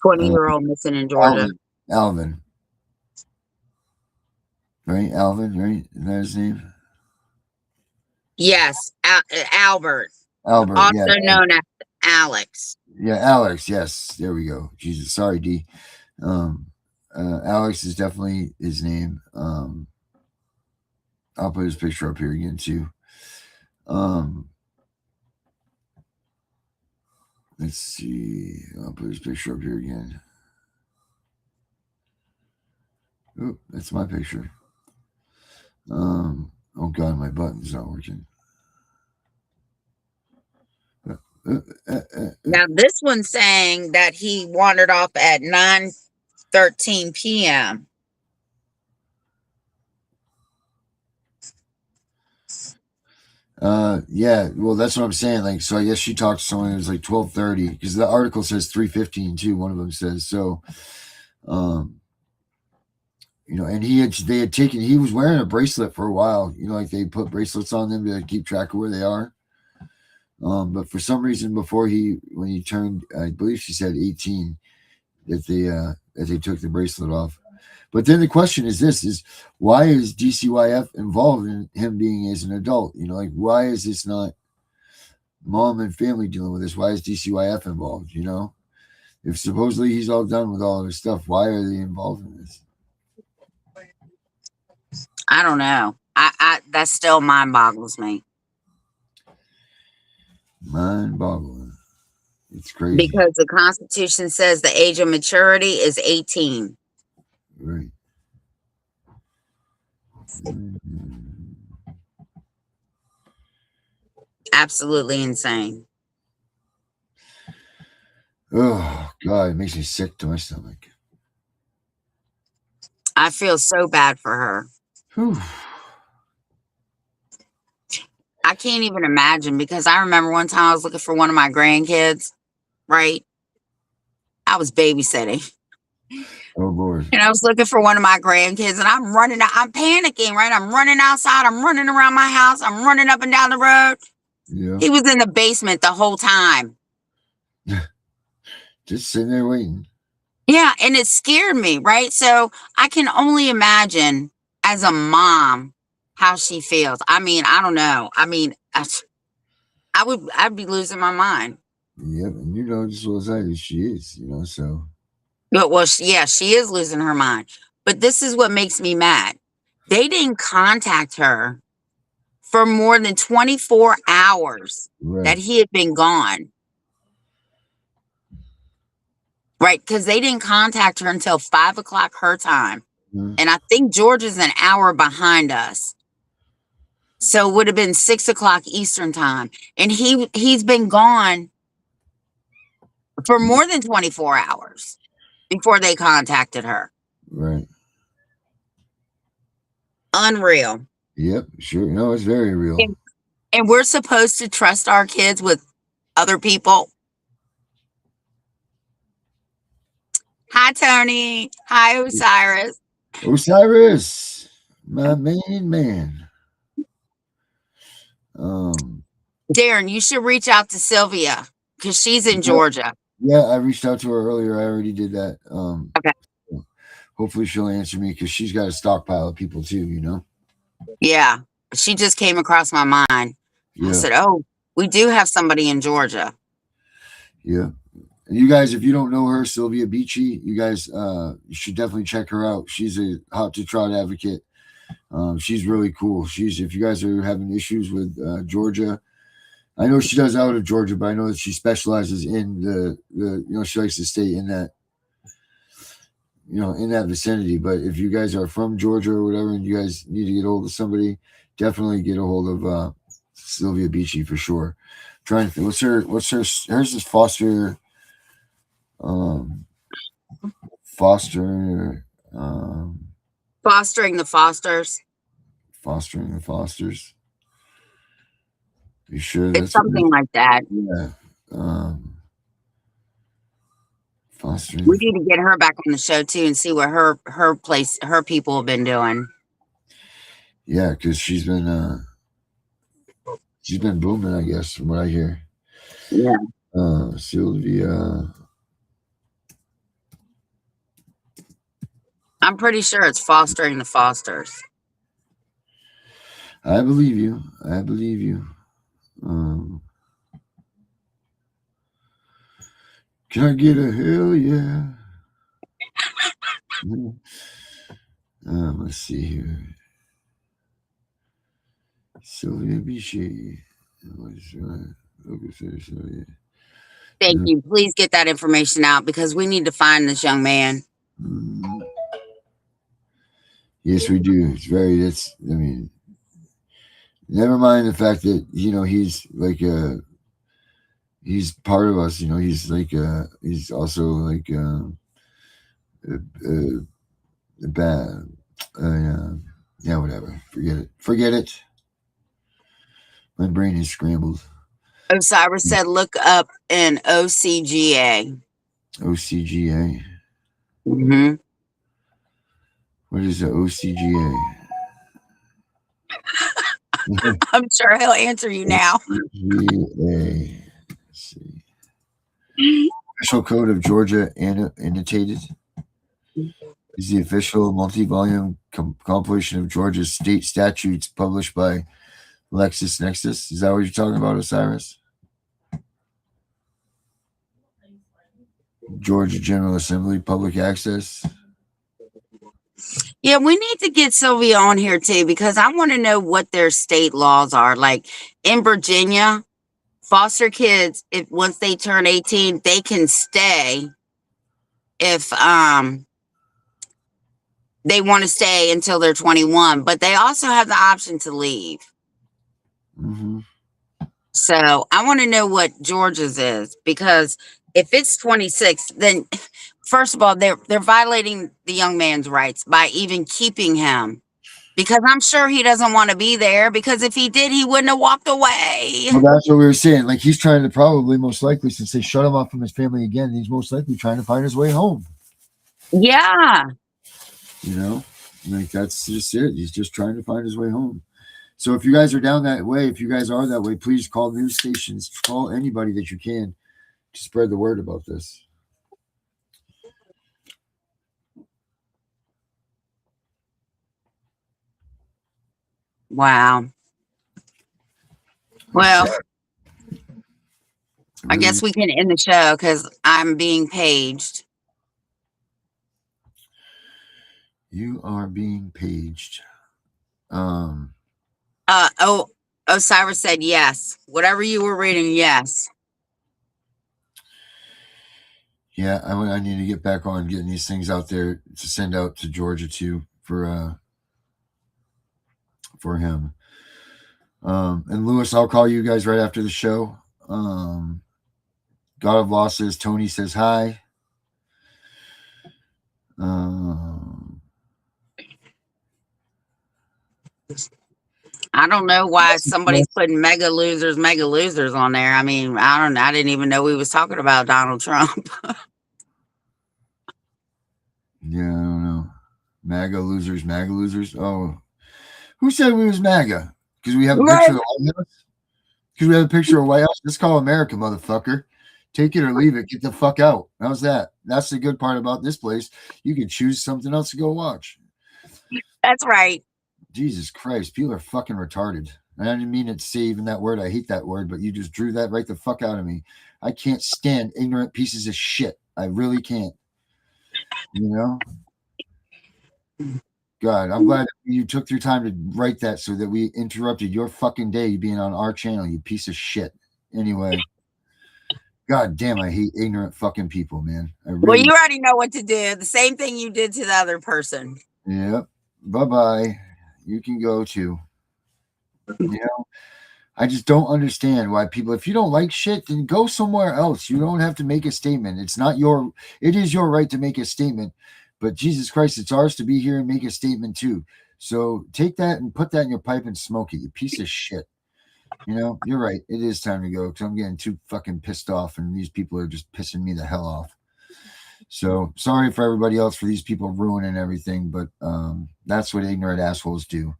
[SPEAKER 4] 20-year-old missing in Georgia.
[SPEAKER 3] Alvin. Right? Alvin, right? Isn't that his name?
[SPEAKER 4] Yes. Albert.
[SPEAKER 3] Albert,
[SPEAKER 4] also known as Alex.
[SPEAKER 3] Yeah, Alex. Yes, there we go. Jesus, sorry, D. Alex is definitely his name. I'll put his picture up here again too. Let's see. I'll put his picture up here again. Oh, that's my picture. Oh God, my button's not working.
[SPEAKER 4] Now this one's saying that he wandered off at 9:13 p.m.
[SPEAKER 3] Yeah, well, that's what I'm saying. Like, so I guess she talked to someone. It was like 12:30, because the article says 3:15 too. One of them says so. And he was wearing a bracelet for a while. Like they put bracelets on them to keep track of where they are. But for some reason, when he turned, I believe she said 18, that they took the bracelet off. But then the question is is why is DCYF involved in him being as an adult? Like, why is this not mom and family dealing with this? Why is DCYF involved? If supposedly he's all done with all of his stuff, why are they involved in this?
[SPEAKER 4] I don't know. I that still mind boggles me.
[SPEAKER 3] Mind boggling. It's crazy.
[SPEAKER 4] Because the Constitution says the age of maturity is 18.
[SPEAKER 3] Right.
[SPEAKER 4] Absolutely insane.
[SPEAKER 3] Oh God, it makes me sick to my stomach.
[SPEAKER 4] I feel so bad for her.
[SPEAKER 3] Whew.
[SPEAKER 4] I can't even imagine, because I remember one time I was looking for one of my grandkids, right? I was babysitting.
[SPEAKER 3] Oh Lord.
[SPEAKER 4] And I was looking for one of my grandkids, and I'm running out. I'm panicking, right? I'm running outside. I'm running around my house. I'm running up and down the road.
[SPEAKER 3] Yeah.
[SPEAKER 4] He was in the basement the whole time.
[SPEAKER 3] Just sitting there waiting.
[SPEAKER 4] Yeah, and it scared me, right? So I can only imagine as a mom how she feels. I mean, I don't know. I mean, I'd be losing my mind.
[SPEAKER 3] Yep, and you know just what I say, she is, you know, so.
[SPEAKER 4] But well, yeah, she is losing her mind. But this is what makes me mad. They didn't contact her for more than 24 hours
[SPEAKER 3] Right.
[SPEAKER 4] that he had been gone. Right? Because they didn't contact her until 5 o'clock her time.
[SPEAKER 3] Mm-hmm.
[SPEAKER 4] And I think Georgia's an hour behind us. So it would have been 6 o'clock Eastern time. And he's been gone for more than 24 hours before they contacted her.
[SPEAKER 3] Right.
[SPEAKER 4] Unreal.
[SPEAKER 3] Yep, sure. No, it's very real.
[SPEAKER 4] And we're supposed to trust our kids with other people. Hi, Tony. Hi, Osiris.
[SPEAKER 3] Osiris, my main man.
[SPEAKER 4] Darren, you should reach out to Sylvia because she's in Georgia.
[SPEAKER 3] Yeah, I reached out to her earlier. I already did that.
[SPEAKER 4] Okay.
[SPEAKER 3] Hopefully she'll answer me because she's got a stockpile of people too, you know?
[SPEAKER 4] Yeah. She just came across my mind.
[SPEAKER 3] Yeah.
[SPEAKER 4] I said, oh, we do have somebody in Georgia.
[SPEAKER 3] Yeah. And you guys, if you don't know her, Sylvia Beachy, you guys you should definitely check her out. She's a hot to trot advocate. She's really cool. If you guys are having issues with Georgia, I know she does out of Georgia, but I know that she specializes in the she likes to stay in that, in that vicinity. But if you guys are from Georgia or whatever, and you guys need to get a hold of somebody, definitely get a hold of Sylvia Beachy for sure. I'm trying to think, hers is Foster,
[SPEAKER 4] Fostering the Fosters.
[SPEAKER 3] Fostering the Fosters. You sure that's
[SPEAKER 4] It's something like that.
[SPEAKER 3] Yeah. Fostering.
[SPEAKER 4] We need to get her back on the show too and see what her people have been doing.
[SPEAKER 3] Yeah, because she's been booming, I guess, from what I hear.
[SPEAKER 4] Yeah.
[SPEAKER 3] Sylvia.
[SPEAKER 4] I'm pretty sure it's Fostering the Fosters.
[SPEAKER 3] I believe you. Can I get a hell yeah? Let's see here. Sylvia Beachy.
[SPEAKER 4] Thank you. Please get that information out because we need to find this young man.
[SPEAKER 3] Yes, we do. Never mind the fact that, he's like he's part of us, he's like he's also like bad. Yeah, whatever. Forget it. My brain is scrambled.
[SPEAKER 4] Osiris said, look up an OCGA.
[SPEAKER 3] OCGA.
[SPEAKER 4] Mm-hmm.
[SPEAKER 3] What is the OCGA?
[SPEAKER 4] I'm sure he'll answer you now.
[SPEAKER 3] OCGA. Let's see. Official Code of Georgia annotated is the official multi-volume compilation of Georgia's state statutes published by LexisNexis. Is that what you're talking about, Osiris? Georgia General Assembly, public access.
[SPEAKER 4] Yeah, we need to get Sylvia on here too because I want to know what their state laws are. Like in Virginia, foster kids, if once they turn 18, they can stay if they want to stay until they're 21, but they also have the option to leave.
[SPEAKER 3] Mm-hmm.
[SPEAKER 4] So I want to know what Georgia's is because if it's 26, then first of all, they're violating the young man's rights by even keeping him. Because I'm sure he doesn't want to be there. Because if he did, he wouldn't have walked away.
[SPEAKER 3] Well, that's what we were saying. Like he's trying to probably most likely, since they shut him off from his family again, he's most likely trying to find his way home.
[SPEAKER 4] Yeah.
[SPEAKER 3] You know, like that's just it. He's just trying to find his way home. So if you guys are down that way, if you guys are that way, please call news stations, call anybody that you can to spread the word about this.
[SPEAKER 4] Wow. Well, I guess we can end the show because I'm being paged.
[SPEAKER 3] You are being paged.
[SPEAKER 4] Osiris said yes. Whatever you were reading, yes.
[SPEAKER 3] Yeah, I need to get back on getting these things out there to send out to Georgia too for him. And Lewis, I'll call you guys right after the show. God of Law says Tony says hi.
[SPEAKER 4] I don't know why somebody's putting mega losers on there. I mean, I didn't even know we was talking about Donald Trump.
[SPEAKER 3] Yeah, I don't know. MAGA losers. Oh, who said we was MAGA? Because we have a picture of the White House? Because we have a picture of White House? Let's call America, motherfucker. Take it or leave it. Get the fuck out. How's that? That's the good part about this place. You can choose something else to go watch.
[SPEAKER 4] That's right.
[SPEAKER 3] Jesus Christ. People are fucking retarded. And I didn't mean to say even that word. I hate that word, but you just drew that right the fuck out of me. I can't stand ignorant pieces of shit. I really can't. You know? God, I'm glad you took your time to write that so that we interrupted your fucking day being on our channel, you piece of shit. Anyway. God damn, I hate ignorant fucking people, man.
[SPEAKER 4] Well, you already know what to do. The same thing you did to the other person.
[SPEAKER 3] Yep. Bye-bye. You can go too. You know, I just don't understand why people, if you don't like shit, then go somewhere else. You don't have to make a statement. It is your right to make a statement, but Jesus Christ, it's ours to be here and make a statement too. So take that and put that in your pipe and smoke it, you piece of shit. You know, you're right. It is time to go because I'm getting too fucking pissed off and these people are just pissing me the hell off. So sorry for everybody else for these people ruining everything, but that's what ignorant assholes do.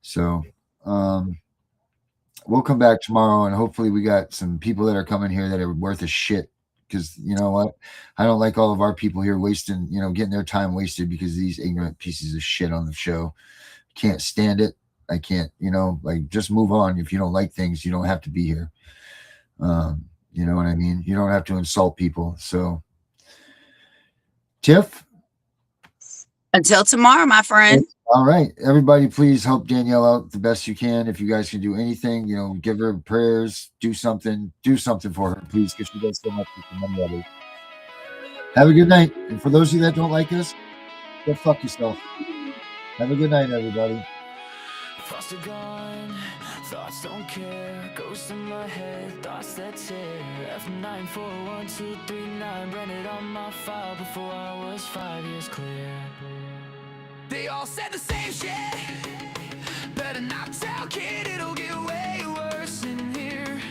[SPEAKER 3] So we'll come back tomorrow and hopefully we got some people that are coming here that are worth a shit because you know what? I don't like all of our people here wasting, getting their time wasted because of these ignorant pieces of shit on the show. Can't stand it. I can't, just move on. If you don't like things, you don't have to be here. You know what I mean? You don't have to insult people. So, Tiff?
[SPEAKER 4] Until tomorrow, my friend.
[SPEAKER 3] All right. Everybody, please help Danielle out the best you can. If you guys can do anything, give her prayers, do something for her, please, because she does so much for many others. Have a good night. And for those of you that don't like us, go fuck yourself. Have a good night, everybody.
[SPEAKER 1] Thoughts are gone, thoughts don't care. Ghosts in my head, thoughts that tear. F94123 branded on my file before I was 5 years clear. They all said the same shit. Better not tell, kid, it'll get way worse in here.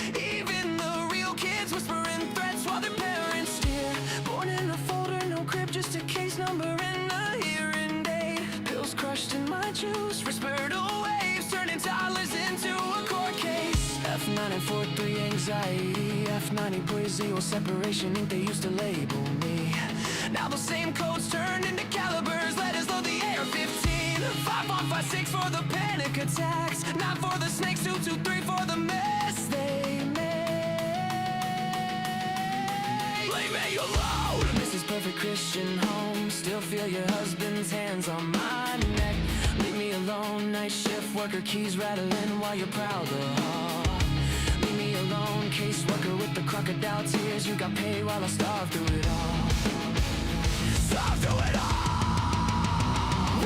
[SPEAKER 1] Even the real kids whispering threats while their parents steer. Born in a folder, no crib, just a case number and a hearing date. Pills crushed in my juice, respiratory waves turning toddlers into a court case. F943 anxiety, F90 separation ink, they used to label me. Now those same codes turned into calibers, letters load the AR-15. 5156 for the panic attacks, not for the snakes, 223 for the mess they made. Leave me alone. This is perfect. perfect Christian home. Still feel your husband's hands on my neck. Leave me alone, night shift worker, keys rattling while you're proud of heart. Leave me alone, caseworker with the crocodile tears. You got paid while I starved through it all. Starved through it all.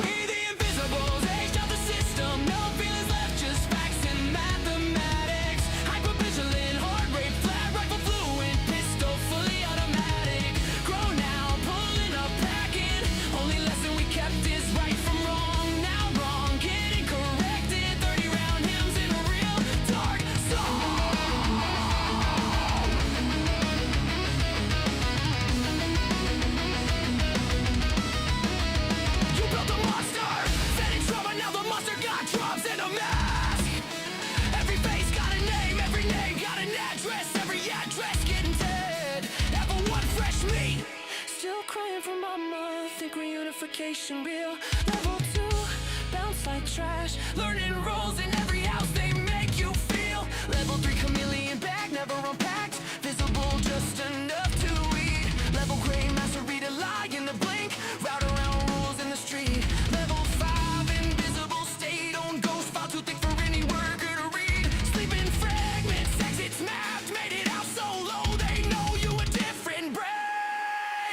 [SPEAKER 1] We the invisibles, aged out the system. No feelings left, just facts and mathematics. Hypervigilant, heart rate, flat rifle fluent, pistol fully automatic. Grown now, pulling up, packing. Only lesson we kept is right from wrong. Now wrong, getting corrected. 30-round hymns in a real dark song. You built a monster, set in trauma, now the monster got drums and a mask. Every face got a name, every name got an address, every address getting dead. Everyone fresh meat, still crying for mama, think reunification real. Level 2, bounce like trash, learning roles in every house they make you feel. Level 3, chameleon bag, never unpacked, visible just enough to eat. Level gray, master read a lie in the blink, route around rules in the street. Level 5, invisible state, own ghost file too thick for any worker to read. Sleeping fragments, exits mapped, made it out so low they know you a different breed.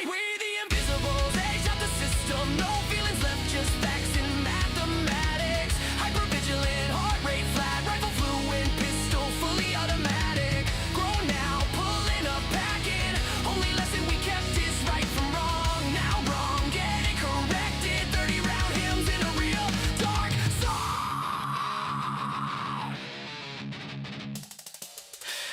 [SPEAKER 1] We the invisibles, age out the system, no feelings left, just facts and mathematics. Hypervigilant, heart rate flat, rifle fluent, pistol fully automatic. Grown now, pulling up, packing. Only lesson we kept is right from wrong. Now wrong, getting corrected. 30-round hymns in a real dark song.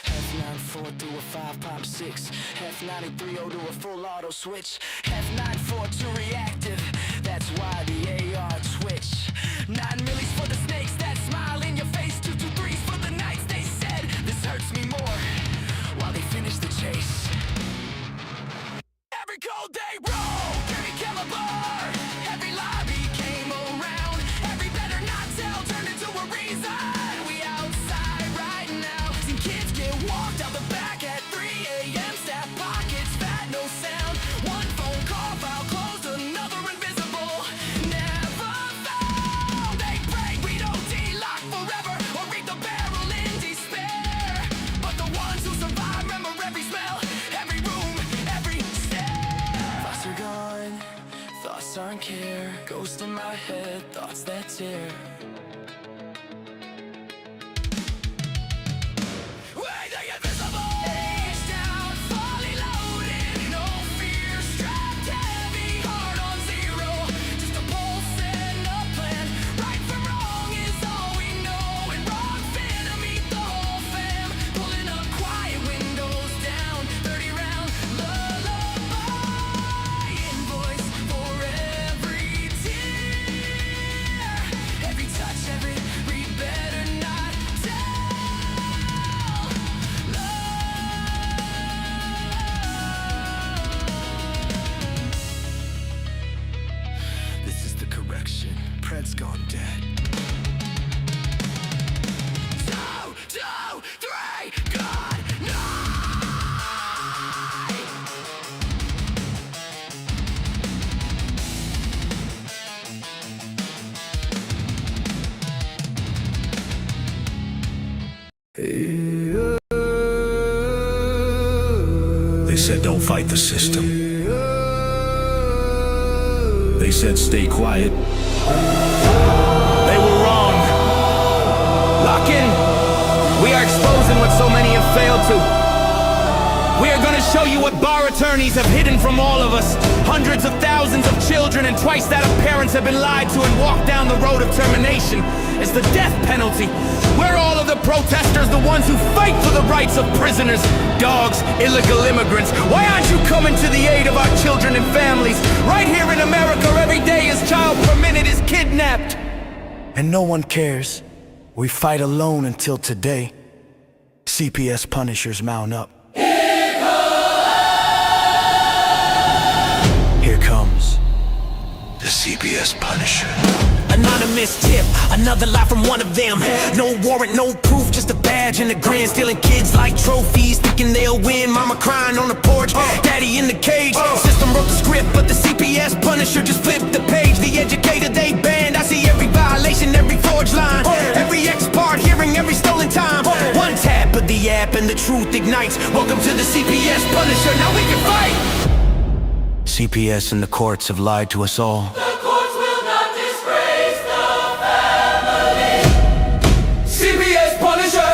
[SPEAKER 1] F94 through a 5 pop 6. F93 to a full auto switch. F94 to reactive. That's why the AR twitch. 9 millis for the snakes that smile in your face. 223s for the nights they said this hurts me more. While they finish the chase. Every code they wrote, every caliber, every lie became around. Every better not tell turned into a reason. We outside right now. Seen kids get walked out the back at 3 a.m. Staff pockets, fat, no sound. One phone call, file closed, another invisible. Never found. They pray we don't de-lock forever or read the barrel in despair. But the ones who survive remember every smell, every room, every stare. Thoughts are gone, thoughts aren't care. Ghost in my head, thoughts that tear. We're the invisible. Aged out, fully loaded. No fear, strapped heavy, heart on zero. Just a pulse and a plan. Right from wrong is all we know. And wrong finna meet the whole fam. Pulling up quiet, windows down. 30-round lullaby. Invoice for every tear. Every touch, every read better not tell. This is the correction. Pred's gone dead. 2, 2, 3, good night.
[SPEAKER 5] They said don't fight the system. They said stay quiet.
[SPEAKER 1] They were wrong. Lock in. We are exposing what so many have failed to. We are going to show you what bar attorneys have hidden from all of us. Hundreds of thousands of children and twice that of parents have been lied to and walked down the road of termination. It's the death penalty. We're all of the protesters, the ones who fight for the rights of prisoners, dogs, illegal immigrants. Why aren't you coming to the aid of our children and families? Right here in America, every day a child per minute is kidnapped. And no one cares. We fight alone until today. CPS punishers mount up. Here comes
[SPEAKER 5] The CPS Punisher.
[SPEAKER 1] anonymous tip, another lie from one of them. No warrant, no proof, just a bad badge and a grin, stealing kids like trophies, thinking they'll win. Mama crying on the porch, daddy in the cage. System wrote the script, but the CPS Punisher just flipped the page. The educator they banned. I see every violation, every forged line, every ex-part hearing, every stolen time. One tap of the app and the truth ignites. Welcome to the CPS Punisher, now we can fight. CPS and the courts have lied to us all.
[SPEAKER 2] The courts will not disgrace the family. CPS Punisher.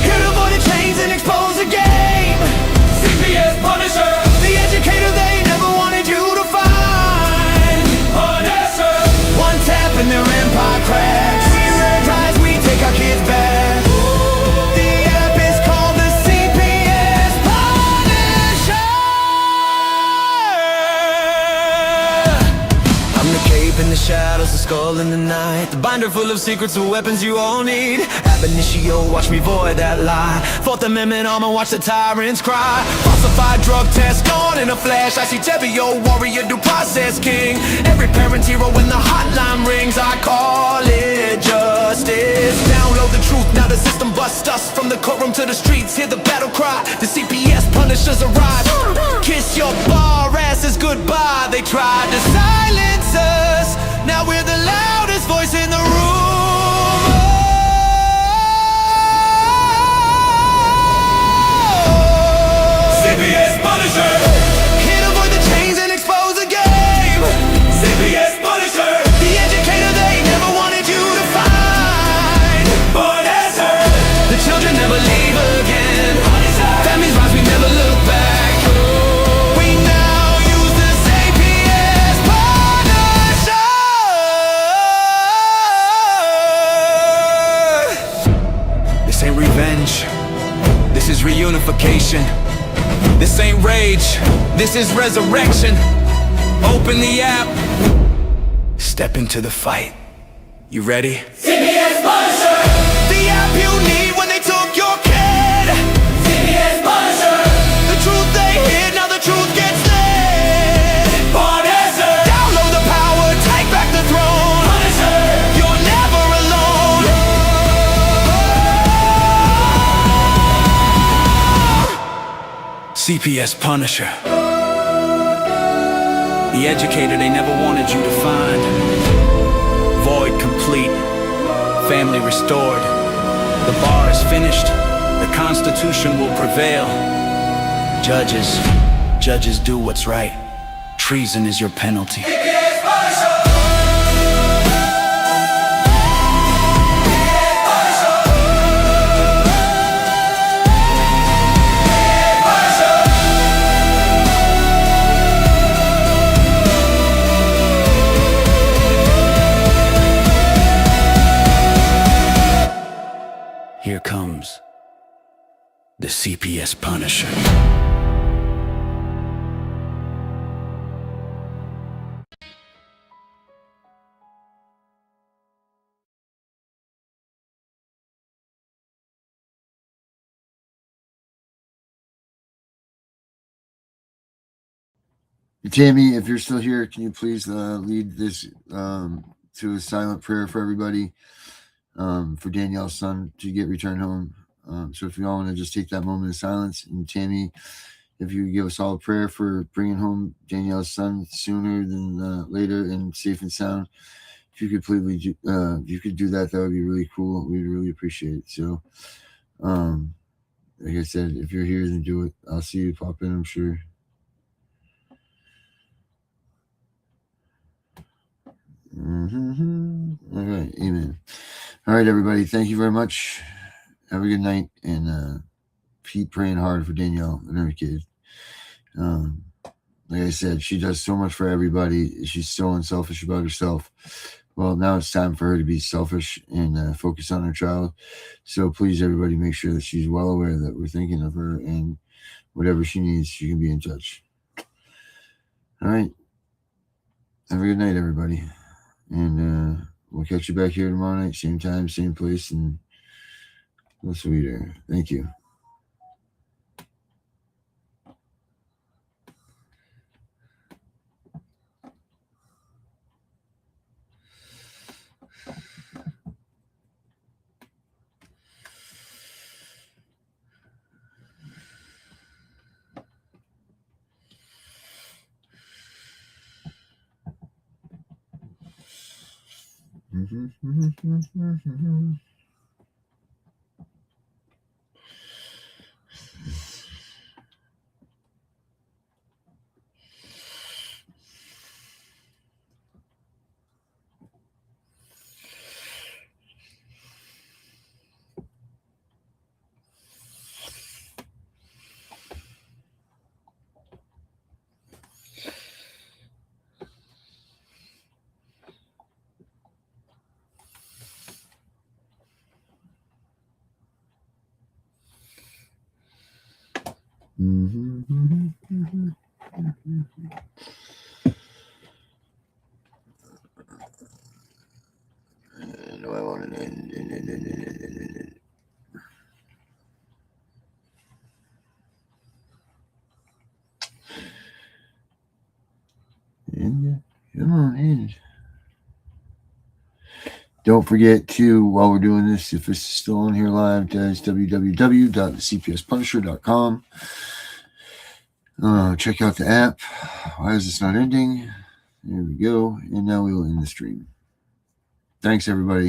[SPEAKER 1] Here to avoid the chains and expose the game.
[SPEAKER 2] CPS Punisher.
[SPEAKER 1] The educator they never wanted you to find.
[SPEAKER 2] Punisher.
[SPEAKER 1] One tap and their empire cracks. We rise, we take our kids back. The app is called the CPS Punisher. I'm the cape in the shadows, the skull in the night, the binder full of secrets, the weapons you all need. Ab initio, watch me void that lie. Fourth Amendment armor, watch the tyrants cry. Falsified drug test gone in a flash. I see Tevio, warrior, due process king. Every parent's hero when the hotline rings. I call it justice. Download the truth, now the system busts us. From the courtroom to the streets, hear the battle cry. The CPS Punishers arrive. Kiss your bar asses goodbye. They tried to silence us, now we're the loudest voice in the room.
[SPEAKER 2] CPS Punisher.
[SPEAKER 1] Here to avoid the chains and expose the game.
[SPEAKER 2] CPS Punisher.
[SPEAKER 1] The educator they never wanted you to find.
[SPEAKER 2] Punisher.
[SPEAKER 1] The children never leave again. Families rise, we never look back. We now use the CPS Punisher. This ain't revenge, this is reunification. This ain't rage, this is resurrection. Open the app, step into the fight. You ready?
[SPEAKER 2] CPS Punisher.
[SPEAKER 1] The app you need when they took your kid.
[SPEAKER 2] CPS Punisher.
[SPEAKER 1] The truth they hid, now the truth gets lit.
[SPEAKER 2] Punisher.
[SPEAKER 1] Download the power, take back the throne.
[SPEAKER 2] Punisher.
[SPEAKER 1] You're never alone. CPS Punisher. The educator they never wanted you to find. Void complete, family restored. The bar is finished, the Constitution will prevail. Judges do what's right. Treason is your penalty.
[SPEAKER 2] CPS Punisher.
[SPEAKER 1] Here comes the CPS Punisher.
[SPEAKER 3] Tammy, if you're still here, can you please lead this to a silent prayer for everybody, for Danielle's son to get returned home. So if you all want to just take that moment of silence, and Tammy, if you give us all a prayer for bringing home Danielle's son sooner than later and safe and sound, if you could please, you could do that, that would be really cool. We'd really appreciate it. So, like I said, if you're here, then do it. I'll see you pop in, I'm sure. All right, amen. All right, everybody, thank you very much. Have a good night, and keep praying hard for Danielle and her kid. Like I said, she does so much for everybody. She's so unselfish about herself. Well, now it's time for her to be selfish and focus on her child. So please, everybody, make sure that she's well aware that we're thinking of her, and whatever she needs, she can be in touch. All right. Have a good night, everybody. And we'll catch you back here tomorrow night, same time, same place, and go sweeter. Thank you. Do I want to end? Come on, end. Don't forget to, while we're doing this, if it's still on here live, guys, www.thecpspunisher.com. Check out the app. Why is this not ending? There we go. And now we will end the stream. Thanks, everybody.